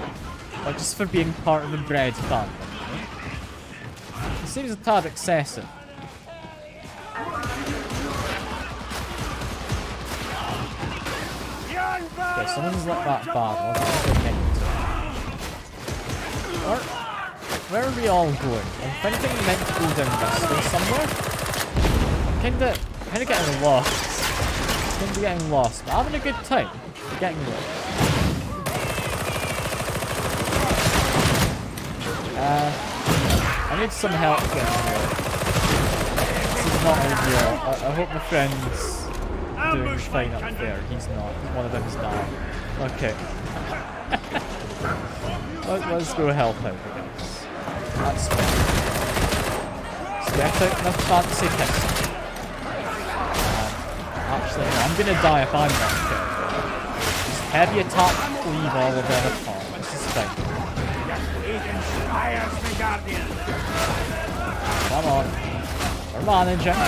Like, just for being part of the bread family. It seems a tad excessive. Okay, someone's let that bad. Where are we all going? I'm thinking we're meant to go down this way somewhere. I'm kinda getting lost. Kinda getting lost, but having a good time. Getting lost. I need some help getting here. This is not ideal. I hope my friend's doing fine up there. He's not. One of them's dying. Okay. Let's go help out, I guess. That's fine. Let's get out my fancy pistol. Actually, no, I'm gonna die if I'm not careful. Just heavy attack, leave all of them apart. This is fine. Come on. We're managing.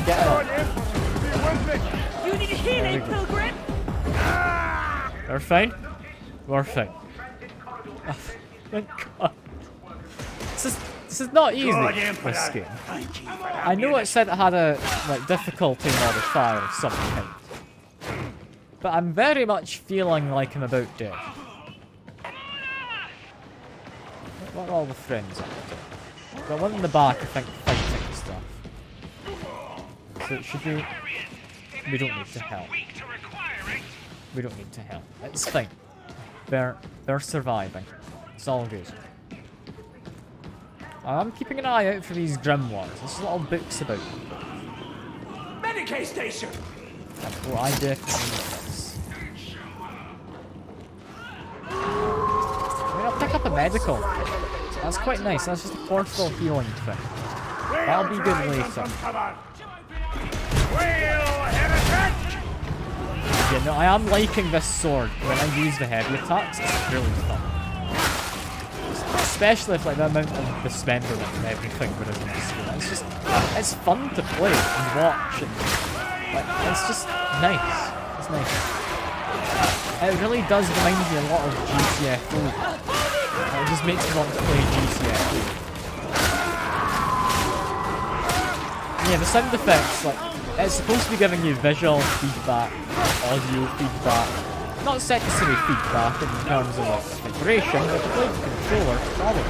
Get up. You need healing, pilgrim. We're fine. We're fine. Oh, thank God. This is not easy, this game. I know it said it had a difficulty modifier of some kind. But I'm very much feeling like I'm about dead. What are all the friends up to? Got one in the back, I think, fighting and stuff. So it should be... We don't need to help. We don't need to help. It's fine. They're surviving. It's all good. I'm keeping an eye out for these Grimoires. There's little books about them. Medicaid station! Oh, I definitely need this. I mean, I'll pick up a medical. That's quite nice. That's just a portable healing thing. That'll be good later. Yeah, no, I am liking this sword. When I use the heavy attacks, it's really fun. Especially if, like, the amount of dismemberment and everything there is in this game. It's just, it's fun to play and watch, and, like, it's just nice. It's nice. It really does remind me a lot of GTFO. It just makes me want to play GTFO. Yeah, the sound effects, like, it's supposed to be giving you visual feedback, audio feedback, not sensory feedback in terms of like vibration, but the blade controller, probably.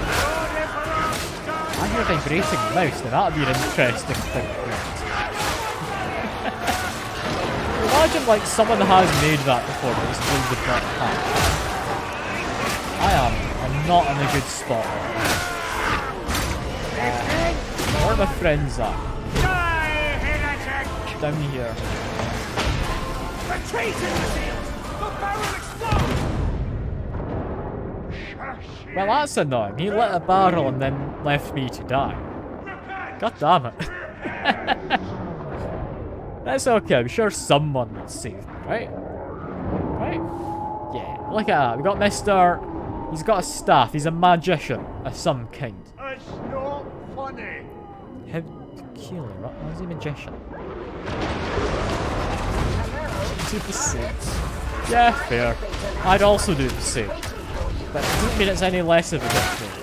I hear a vibrating mouse, now that'd be an interesting thing. Imagine like someone has made that before, but this blade would not have. I'm not in a good spot. More my friends at? Down here. Retreat in the field! The barrel explodes! Well, that's annoying. He lit a barrel and then left me to die. God damn it. That's okay. I'm sure someone will save me, right? Right? Yeah. Look at that. We got Mr. He's got a staff. He's a magician of some kind. It's not funny. How peculiar. Why is he a magician? Do the same. Yeah, fair. I'd also do the same. But it doesn't mean it's any less of a difference.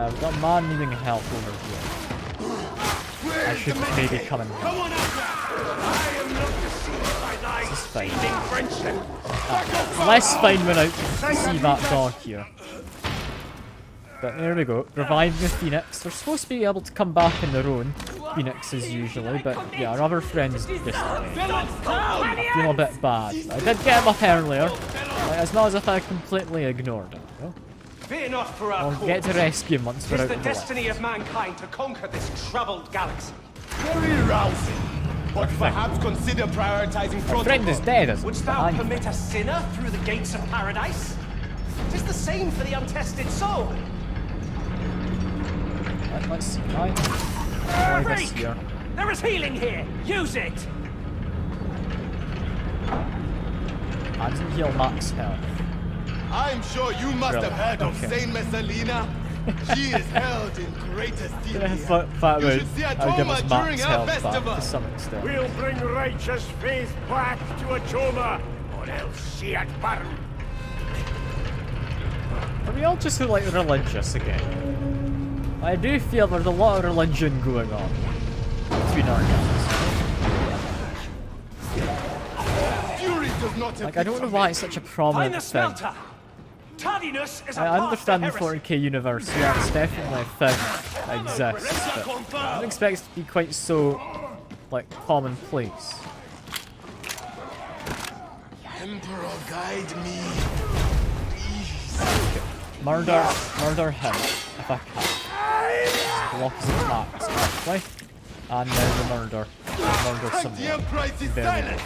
We've got a man needing help over here. I should maybe come in. This is fine. Less fine when I see that dog here. But there we go. Revive the Phoenix. They're supposed to be able to come back on their own. Phoenixes usually, but yeah, our other friends just feel a bit bad. I did get him up earlier. Like, it's not as if I completely ignored him. You know? Fear not for our I'll get to rescue him once we're out the of the destiny of mankind to conquer this troubled galaxy. Very rousing. But perhaps consider prioritizing protocol. My friend is dead, isn't Wouldst he? thou Behind me. permit a sinner through the gates of paradise? 'Tis the same for the untested soul. Let's see, right? This here. There is healing here. Use it. I didn't heal max health. I'm sure you must have heard of Saint Messalina. She is held in great esteem. Yeah, here. that You would should see I'll give us Atoma max during our health back festival. to some extent. We'll bring righteous faith back to Atoma, or else she had burn. Are we all just like religious again? I do feel there's a lot of religion going on between our guys. Fury does not Like, I don't know why it's such a Find prominent the thing. smelter. Tardiness is a I path to understand the heresy. 40k universe, yeah, it's definitely a thing that exists, but I don't expect it to be quite so, like, commonplace. Emperor, guide me. Murder him, if I can. Block his attacks quickly. And now the murder some The more. Empress is Very silent.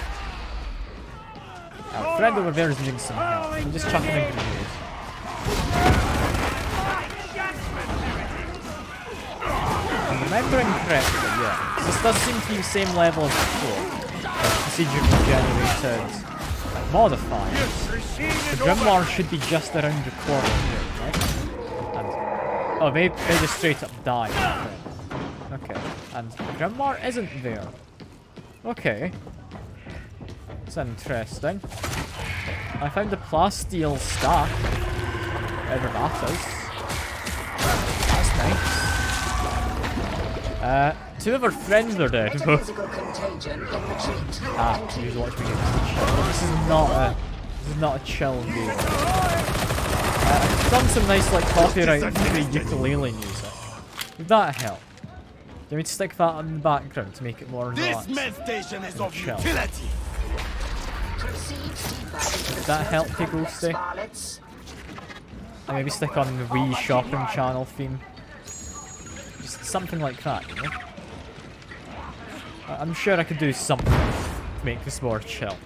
Our friend over there is needing some help. I'm just chucking a grenade. I'm remembering correctly, yeah. This does seem to be the same level as before. Procedurally generated modifiers. The Grimoire should be just around the corner here, right? And, oh, they just straight up died. Okay. And the Grimoire isn't there. Okay. It's interesting. I found a plasteel staff. Whatever that is. That's nice. Two of our friends are dead. Usually watch me get chill. This is not a chill game. I've done some nice like copyright-free ukulele music. Would that help? Do you want me to stick that on the background to make it more This relaxing? med station is of chill? utility. Would that help people stay? Maybe stick on the Wii shopping channel theme. Just something like that, you know? I'm sure I could do something to make this more chill.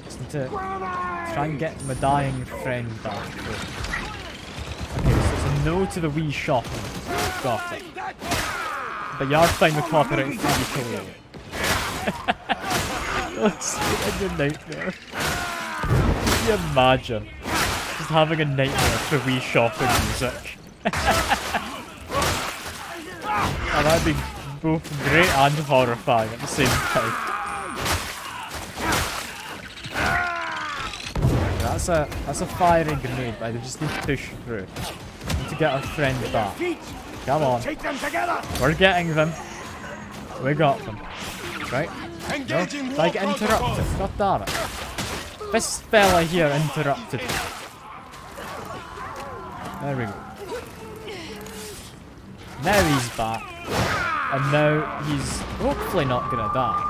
Just need to try and get my dying friend back. Okay, so it's a no to the Wii shopping. Got it. But you are fine with copyright free ukulele. Let's in your nightmare. Can you imagine just having a nightmare for Wii shopping music? Oh, that'd be both great and horrifying at the same time. That's a fiery grenade, but I just need to push through. Need to get our friend back. Come on. We're getting them. We got them. Right? No? Did I get interrupted? God damn it. This fella here interrupted me. There we go. Now he's back. And now he's hopefully not gonna die.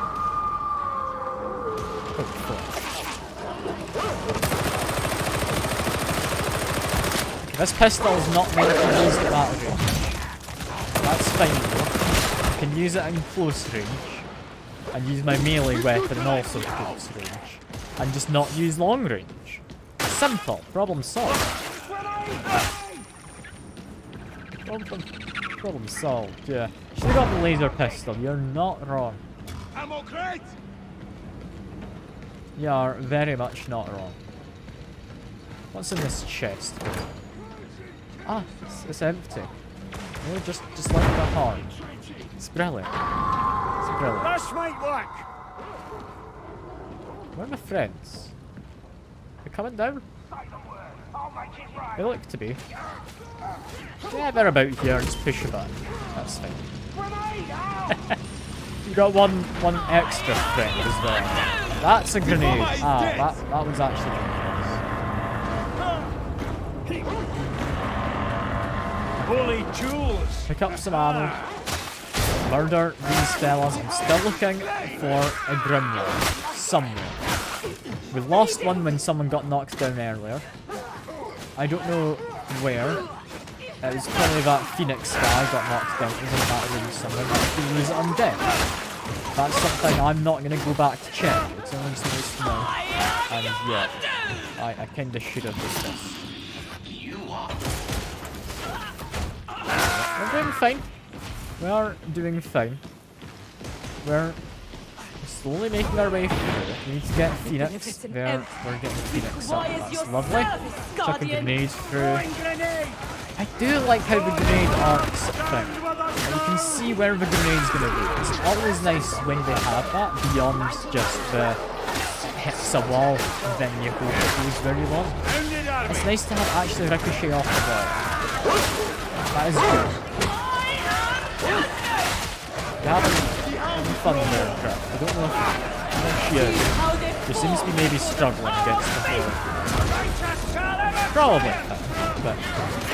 Okay, this pistol is not meant to be used at that range. That's fine though. I can use it in close range. And use my melee weapon also at close range. And just not use long range. Simple. Problem solved. Problem solved, yeah. Should've got the laser pistol, you're not wrong. Ammo crate! You are very much not wrong. What's in this chest? Ah, it's empty. No, just like the heart. It's brilliant. It's brilliant. This might work. Where are my friends? They're coming down? They look to be. Yeah, they're about here, just push a button. That's fine. You got one extra friend as well. That's a grenade. Ah, that was actually Holy jewels. pick up some ammo. Murder these fellas. I'm still looking for a Grimlock somewhere. We lost one when someone got knocked down earlier. I don't know where. It was probably that Phoenix guy got knocked down. It was in that room somewhere. He was undead. That's something I'm not going to go back to check. It's only supposed to know. And yeah, I kind of should have done this. We're doing fine. We are doing fine. We're slowly making our way through. We need to get Phoenix. There, we're getting Phoenix up. That's lovely. Chuck a grenade through. I do like how the grenade arcs thing. You can see where the grenade's going to be. It's always nice when they have that, beyond just the hits a wall and then you hope it goes where you want. It's nice to have actually ricochet off the wall. That is good. You're having fun there, Crap. I don't know if she is. She seems to be maybe struggling against the floor. Probably, but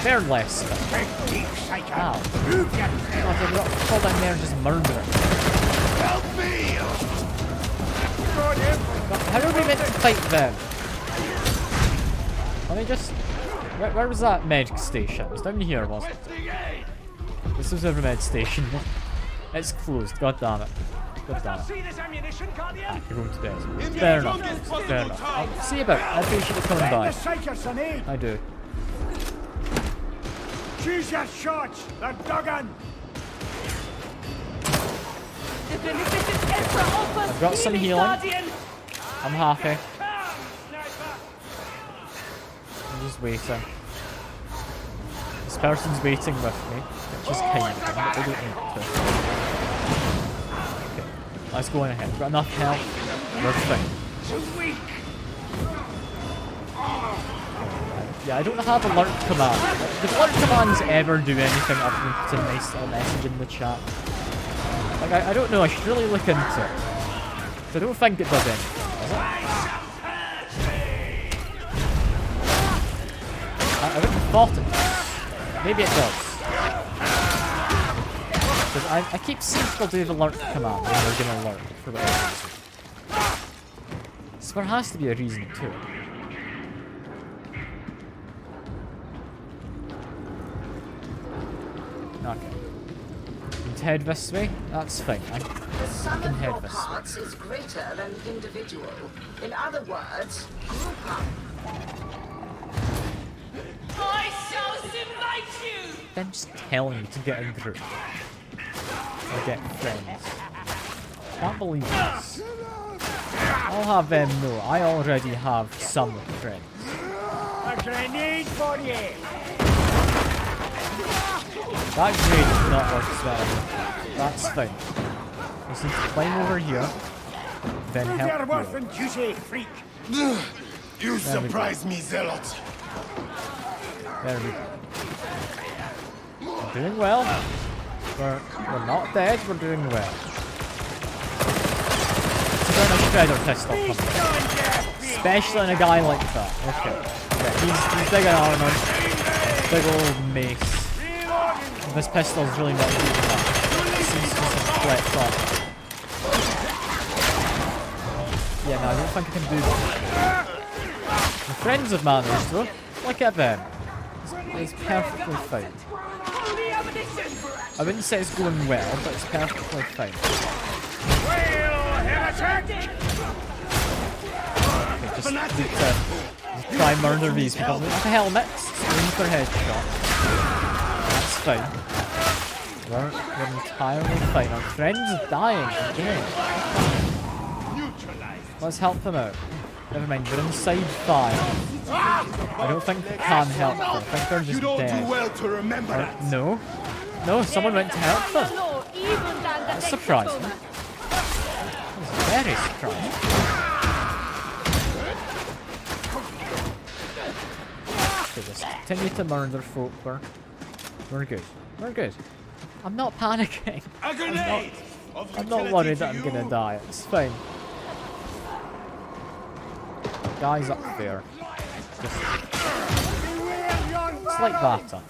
they're less. Ow. God, they've got to fall down there and just murder it. Help me! How are we meant to fight them? Let me just... Where was that med station? It was down here, wasn't it? This was a med station. It's closed, god damn it. God damn it. You're going to bed. Fair enough. Fair enough. I'll see you about it. I appreciate you coming by. I do. Choose your shots. They're dug in. I've got some healing. I'm happy. I'm just waiting. This person's waiting with me, which is kind of good, but they don't need to. Okay, let's go on ahead. We've got enough health. We're fine. Yeah, I don't have a alert command. If alert commands ever do anything other than put a nice little message in the chat? Like, I don't know, I should really look into it. I don't think it does anything, does it? I wouldn't have thought it does. Maybe it does. Because I keep seeing people do the alert command when they're going to alert for whatever reason. So there has to be a reason to it. Okay. And head this way? That's fine. I can head this way. Parts is greater than individual. In other words, group up. I shall invite you. Them just telling me to get in group. Or get friends. Can't believe this. I'll have them know I already have some friends. A grenade for you. That grenade does not work well. That's fine. Just need to climb over here. Then Prove help your worth you. and duty, freak. You surprise me, Zealot. There we go. We're doing well. We're not dead, we're doing well. It's a shredder pistol coming. Especially on a guy like that. Okay. Yeah, he's big in armor. Big old mace. This pistol's really not good enough. It seems to just flex off. Yeah, no, I don't think I can do that. My friends have managed though. Look at them. It's perfectly fine. I wouldn't say it's going well, but it's perfectly fine. Okay, just need to try and murder these people. With the helmets, aim for headshot. That's fine. We're entirely fine. Our friends are dying again. Let's help them out. Never mind, they're inside fire. I don't think they can help them. I think they're just dead. No. No, someone went to help them. That's surprising. That's very surprising. Okay, just continue to murder folk. We're good. We're good. I'm not panicking. I'm not worried that I'm gonna die. It's fine. Guys up there. It's like that.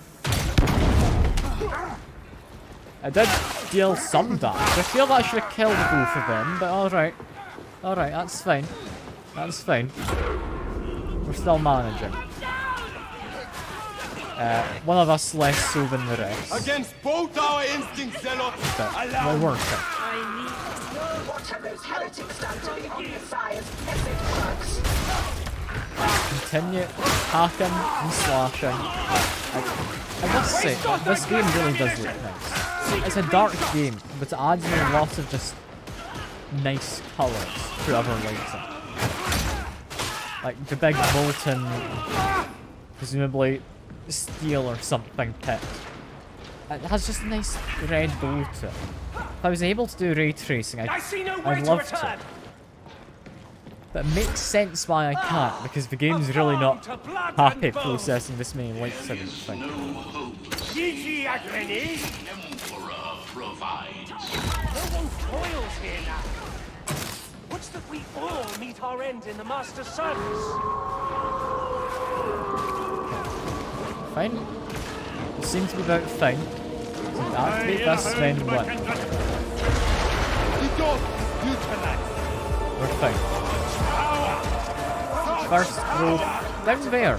I did deal some damage. I feel that I should have killed both of them, but alright. Alright, that's fine. That's fine. We're still managing. One of us less so than the rest. Against both our instincts, Zealot. We're working. What have those heretics done to the Omnissiah's message bugs? Continue hacking and slashing. I must say, this game really does look nice. It's a dark game, but it adds in a lot of just nice colours to other lighting. Like the big molten, presumably steel or something pit. It has just a nice red glow to it. If I was able to do ray tracing, I'd love to. But it makes sense why I can't, because the game's really not happy processing this many lights and everything. What's that we all meet our end in the Master's service? Fine. It seems to be about fine. So activate this, then what? We're fine. First row down there.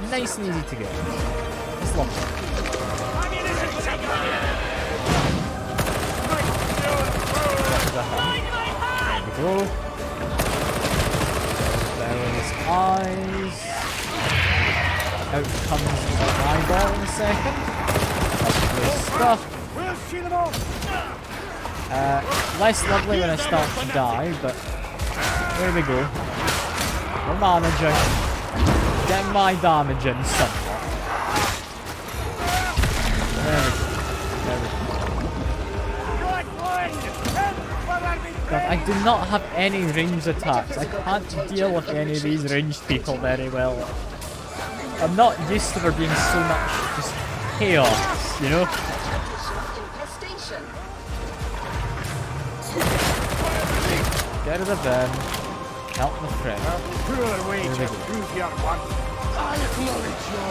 Nice and easy to get. It's lovely. There we go. There his eyes. Out comes the eyeball in a second. Lovely stuff. Less lovely when I start to die, but there we go. We're managing. Getting my damage in somewhat. There we go. There we go. God, I do not have any ranged attacks. I can't deal with any of these ranged people very well. I'm not used to there being so much just chaos, you know? Get rid of them. Help my friend. There we go.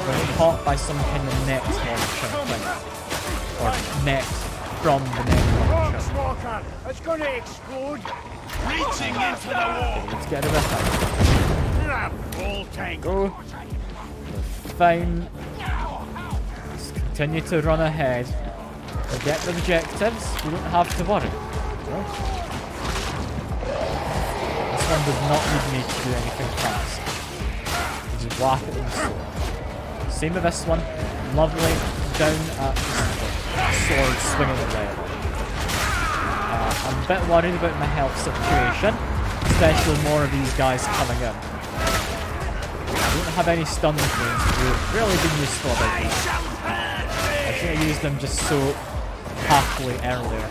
We're caught by some kind of net launcher thing. Or net from the net launcher. It's going to explode. Reaching into the wall. Okay, let's get rid of that. Go. We're fine. Just continue to run ahead. We'll get the objectives. You don't have to worry. No? This one does not need me to do anything fast. You just whack it in the sword. Same with this one. Lovely. Down at the sword swinging the level. I'm a bit worried about my health situation. Especially more of these guys coming in. I don't have any stun moves, which really been useful about these. I should have used them just so happily earlier.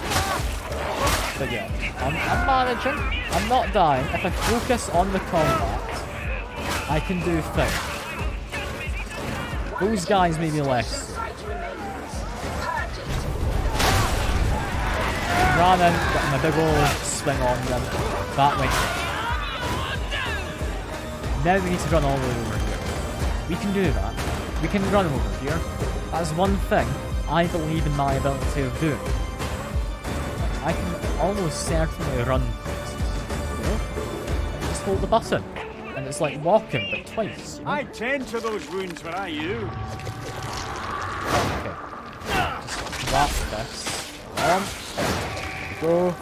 But yeah, I'm managing. I'm not dying. If I focus on the combat, I can do things. Those guys may be less. Ran in, got my big old swing on them. That went in. Now we need to run all the way over here. We can do that. We can run over here. That's one thing I believe in my ability of doing. I can almost certainly run places. You know? hold the button. And it's like walking, but twice. You know? I tend to those wounds when I you. Okay. Just wrap this. On. Go.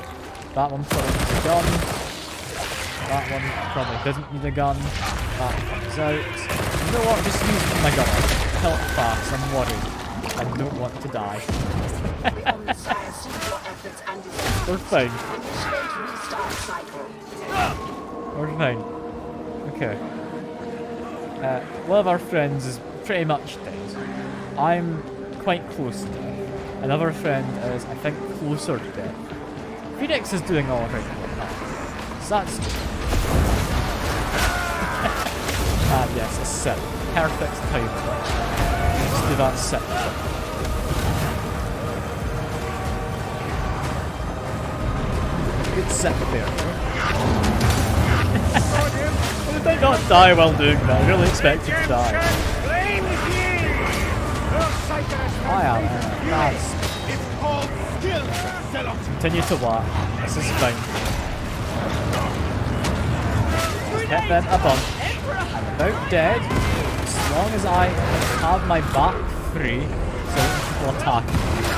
That one probably needs a gun. That one probably doesn't need a gun. That comes out. You know what? Just use my gun. Kill it fast. I'm worried. I don't want to die. We're fine. We're fine. Okay. One of our friends is pretty much dead. I'm quite close to death. Another friend is, I think, closer to death. Phoenix is doing alright. So that's good. Yes, a sit. Perfect time. Let's do that sit. Good sit there. Did I not die while doing that? I really expected to die. I am. Nice. Continue to walk. This is fine. Hit them a bunch. I'm about dead. As long as I have my back free, so people attack me. I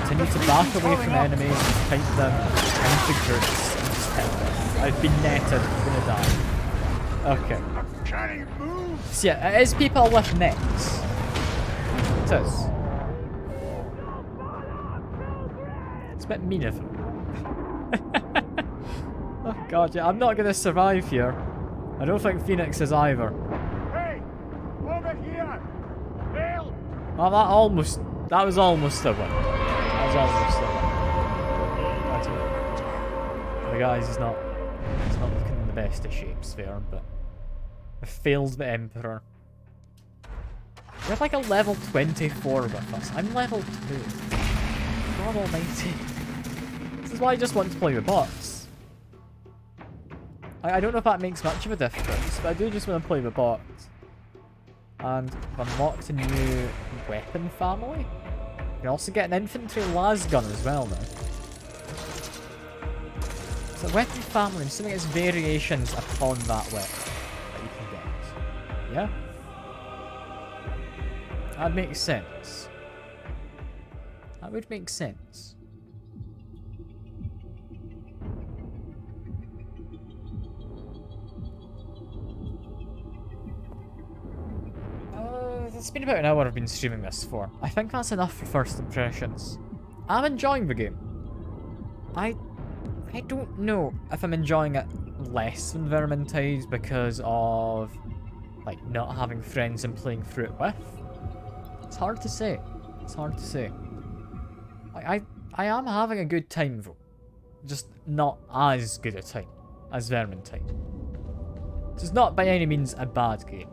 can continue to back away from enemies and fight them into groups and just hit them. I've been netted. I'm gonna die. Okay. So yeah, it is people with nets. It is. It's a bit mean of him. Oh god, yeah, I'm not gonna survive here. I don't think Phoenix is either. Hey! Over here! Bill! Oh, that was almost a win. That was almost a win. That's it. The guy's not looking in the best of shapes there, but I failed the Emperor. We have like a level 24 with us. I'm level 2. God almighty. This is why I just want to play with bots. I don't know if that makes much of a difference, but I do just want to play with bots. And I've unlocked a new weapon family. You can also get an infantry las gun as well now. So weapon family, I'm assuming it's variations upon that weapon that you can get. Yeah? That makes sense. That would make sense. It's been about an hour I've been streaming this for. I think that's enough for first impressions. I'm enjoying the game. I don't know if I'm enjoying it less than Vermintide because of like not having friends and playing through it with. It's hard to say. It's hard to say. I am having a good time though. Just not as good a time as Vermintide. It's not by any means a bad game.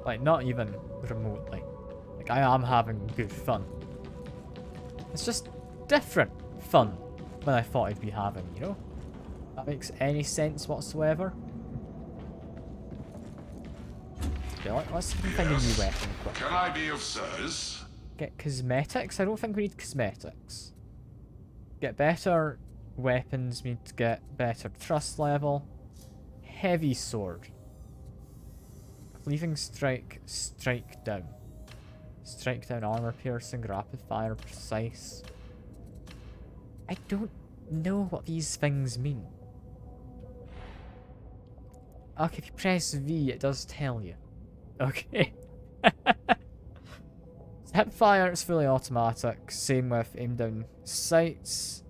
Like, not even remotely. Like, I am having good fun. It's just different fun than I thought I'd be having, you know? That makes any sense whatsoever. Okay, let's see if we can find a new weapon quick. Can I be of service? Get cosmetics? I don't think we need cosmetics. Get better weapons, we need to get better thrust level. Heavy sword. Cleaving strike, strike down. Strike down, armor piercing, rapid fire, precise. I don't know what these things mean. Okay, if you press V, it does tell you. Okay. Hip fire is fully automatic. Same with aim down sights.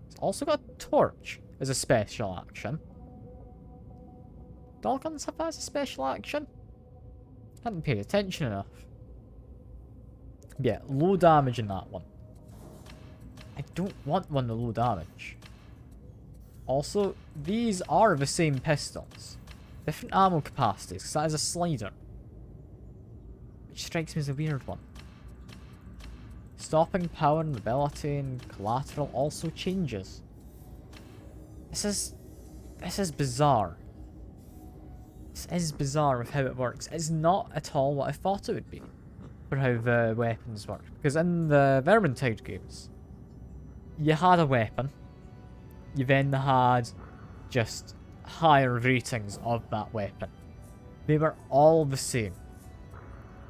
It's also got a torch as a special action. All guns have that as a special action? Hadn't paid attention enough. Yeah, low damage in that one. I don't want one with low damage. Also, these are the same pistols. Different ammo capacities, because that is a slider. Which strikes me as a weird one. Stopping power and ability and collateral also changes. This is bizarre. This is bizarre with how it works. It's not at all what I thought it would be for how the weapons work. Because in the Vermintide games, you had a weapon. You then had just higher ratings of that weapon. They were all the same.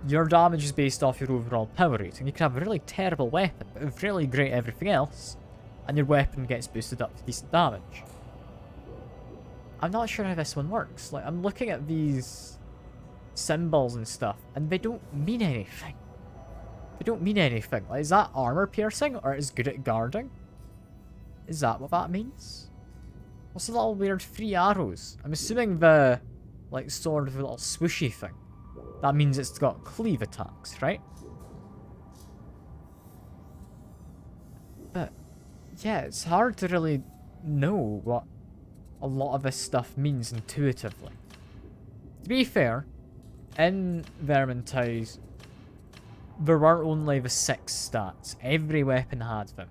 Your damage is based off your overall power rating. You can have a really terrible weapon, but really great everything else, and your weapon gets boosted up to decent damage. I'm not sure how this one works. Like, I'm looking at these symbols and stuff, and they don't mean anything. They don't mean anything. Like, is that armor piercing, or is good at guarding? Is that what that means? What's the little weird 3 arrows? I'm assuming the, like, sword with a little swooshy thing. That means it's got cleave attacks, right? But, yeah, it's hard to really know what a lot of this stuff means intuitively. To be fair, in Vermintide, there were only the 6 stats. Every weapon had them.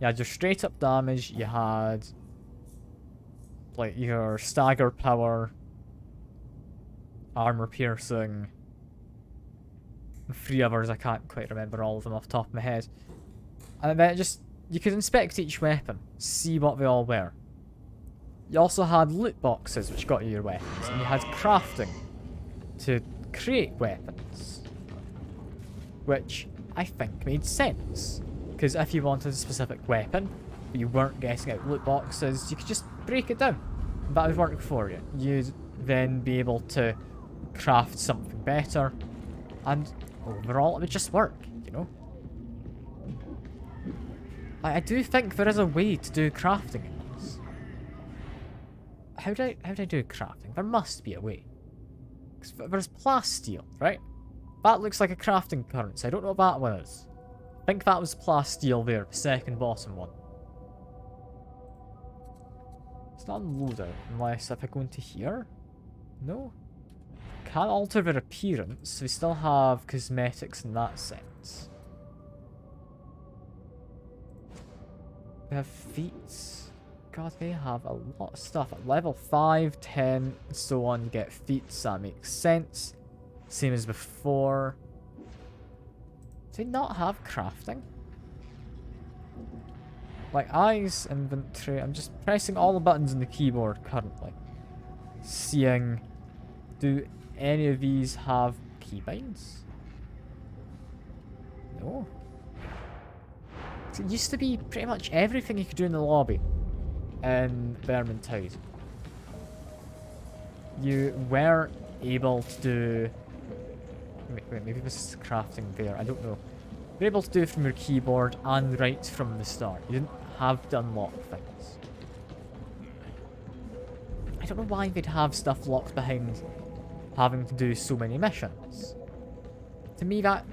You had your straight up damage, you had like your stagger power, armor piercing, and 3 others. I can't quite remember all of them off the top of my head. And then you could inspect each weapon, see what they all were. You also had loot boxes which got you your weapons, and you had crafting to create weapons, which I think made sense, because if you wanted a specific weapon but you weren't getting out loot boxes, you could just break it down. That would work for you. You'd then be able to craft something better, and overall it would just work, you know? I do think there is a way to do crafting in this. How do I do crafting? There must be a way. 'Cause there's plasteel, right? That looks like a crafting currency. I don't know what that one is. I think that was plasteel there, the second bottom one. It's not on loadout, unless if I go into here? No? Can't alter their appearance, we still have cosmetics in that sense. We have feats. God, they have a lot of stuff. At level 5, 10, and so on, you get feats, that makes sense. Same as before. Do they not have crafting? Like eyes, inventory. I'm just pressing all the buttons on the keyboard currently. Seeing, do any of these have keybinds? No. It used to be pretty much everything you could do in the lobby in Vermintide. You were able to do... Wait, maybe this is crafting there, I don't know. You're able to do it from your keyboard and right from the start. You didn't have to unlock things. I don't know why they'd have stuff locked behind having to do so many missions. To me that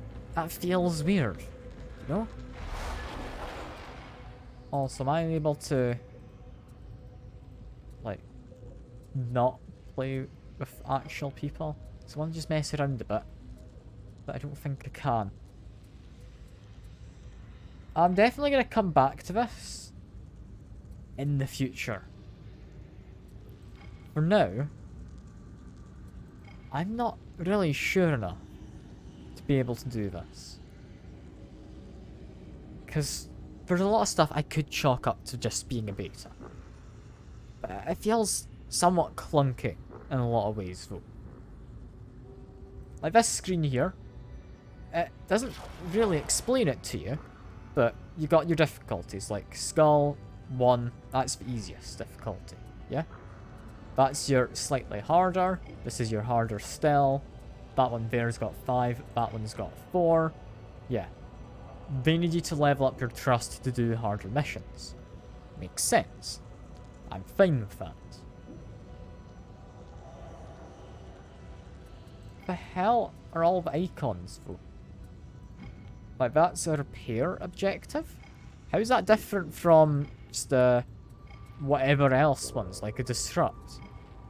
feels weird, you know? Also, am I able to like not play with actual people? So I want to just mess around a bit, but I don't think I can. I'm definitely going to come back to this in the future. For now, I'm not really sure enough to be able to do this. Because there's a lot of stuff I could chalk up to just being a beta. But it feels somewhat clunky in a lot of ways though. Like this screen here, it doesn't really explain it to you, but you got your difficulties, like Skull 1, that's the easiest difficulty, yeah? That's your slightly harder, this is your harder still, that one there's got 5, that one's got 4, yeah. They need you to level up your trust to do harder missions. Makes sense. I'm fine with that. The hell are all the icons though? Like that's a repair objective? How is that different from just the whatever else ones, like a disrupt?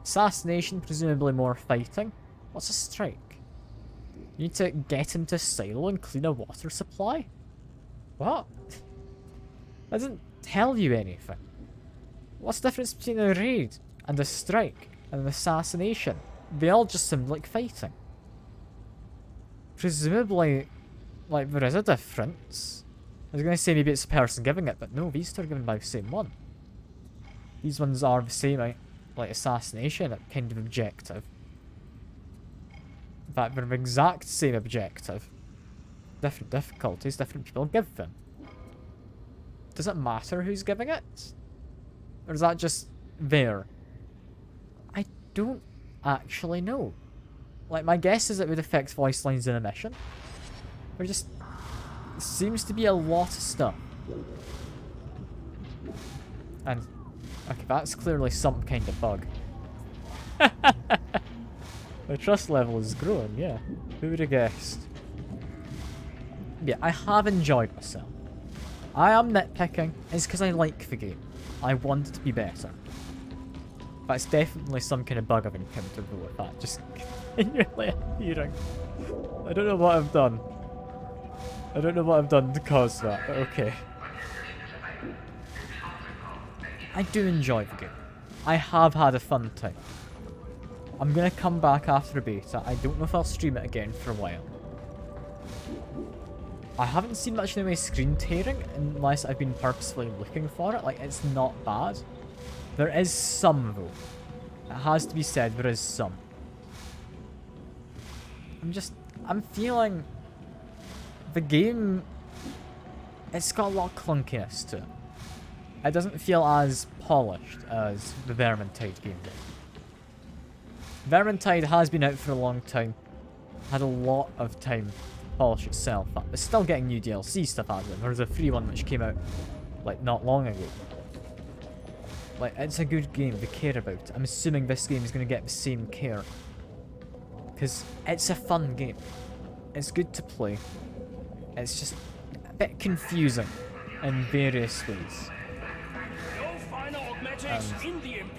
Assassination, presumably more fighting. What's a strike? You need to get into a silo and clean a water supply? What? That doesn't tell you anything. What's the difference between a raid and a strike and an assassination? They all just seem like fighting. Presumably, like, there is a difference. I was going to say maybe it's the person giving it, but no, these two are given by the same one. These ones are the same, like assassination kind of objective. In fact, they're the exact same objective. Different difficulties, different people give them. Does it matter who's giving it? Or is that just there? I don't actually know. Like, my guess is it would affect voice lines in a mission. There just seems to be a lot of stuff. And, okay, that's clearly some kind of bug. My trust level is growing, yeah. Who would have guessed? Yeah, I have enjoyed myself. I am nitpicking. It's because I like the game. I want it to be better. But it's definitely some kind of bug I've encountered with that. Just continually appearing. I don't know what I've done. I don't know what I've done to cause that, but okay. I do enjoy the game. I have had a fun time. I'm gonna come back after a beta. I don't know if I'll stream it again for a while. I haven't seen much in the way of screen tearing unless I've been purposefully looking for it. Like, it's not bad. There is some, though. It has to be said, there is some. I'm feeling the game, it's got a lot of clunkiness to it. It doesn't feel as polished as the Vermintide game did. Vermintide has been out for a long time, had a lot of time to polish itself up. It's still getting new DLC stuff out of it. There's a free one which came out, like, not long ago. Like, it's a good game, they care about it. I'm assuming this game is going to get the same care. Because it's a fun game. It's good to play. It's just a bit confusing in various ways.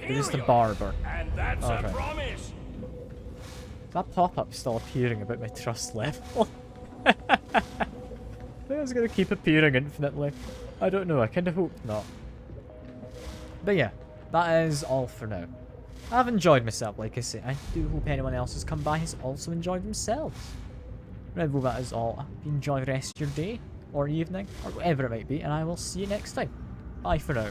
Who's the barber? Alright. That pop-up's still appearing about my trust level. I think it's going to keep appearing infinitely. I don't know, I kind of hope not. But yeah, that is all for now. I've enjoyed myself, like I say. I do hope anyone else who's come by has also enjoyed themselves. Right, well, that is all. I hope you enjoy the rest of your day, or evening, or whatever it might be, and I will see you next time. Bye for now.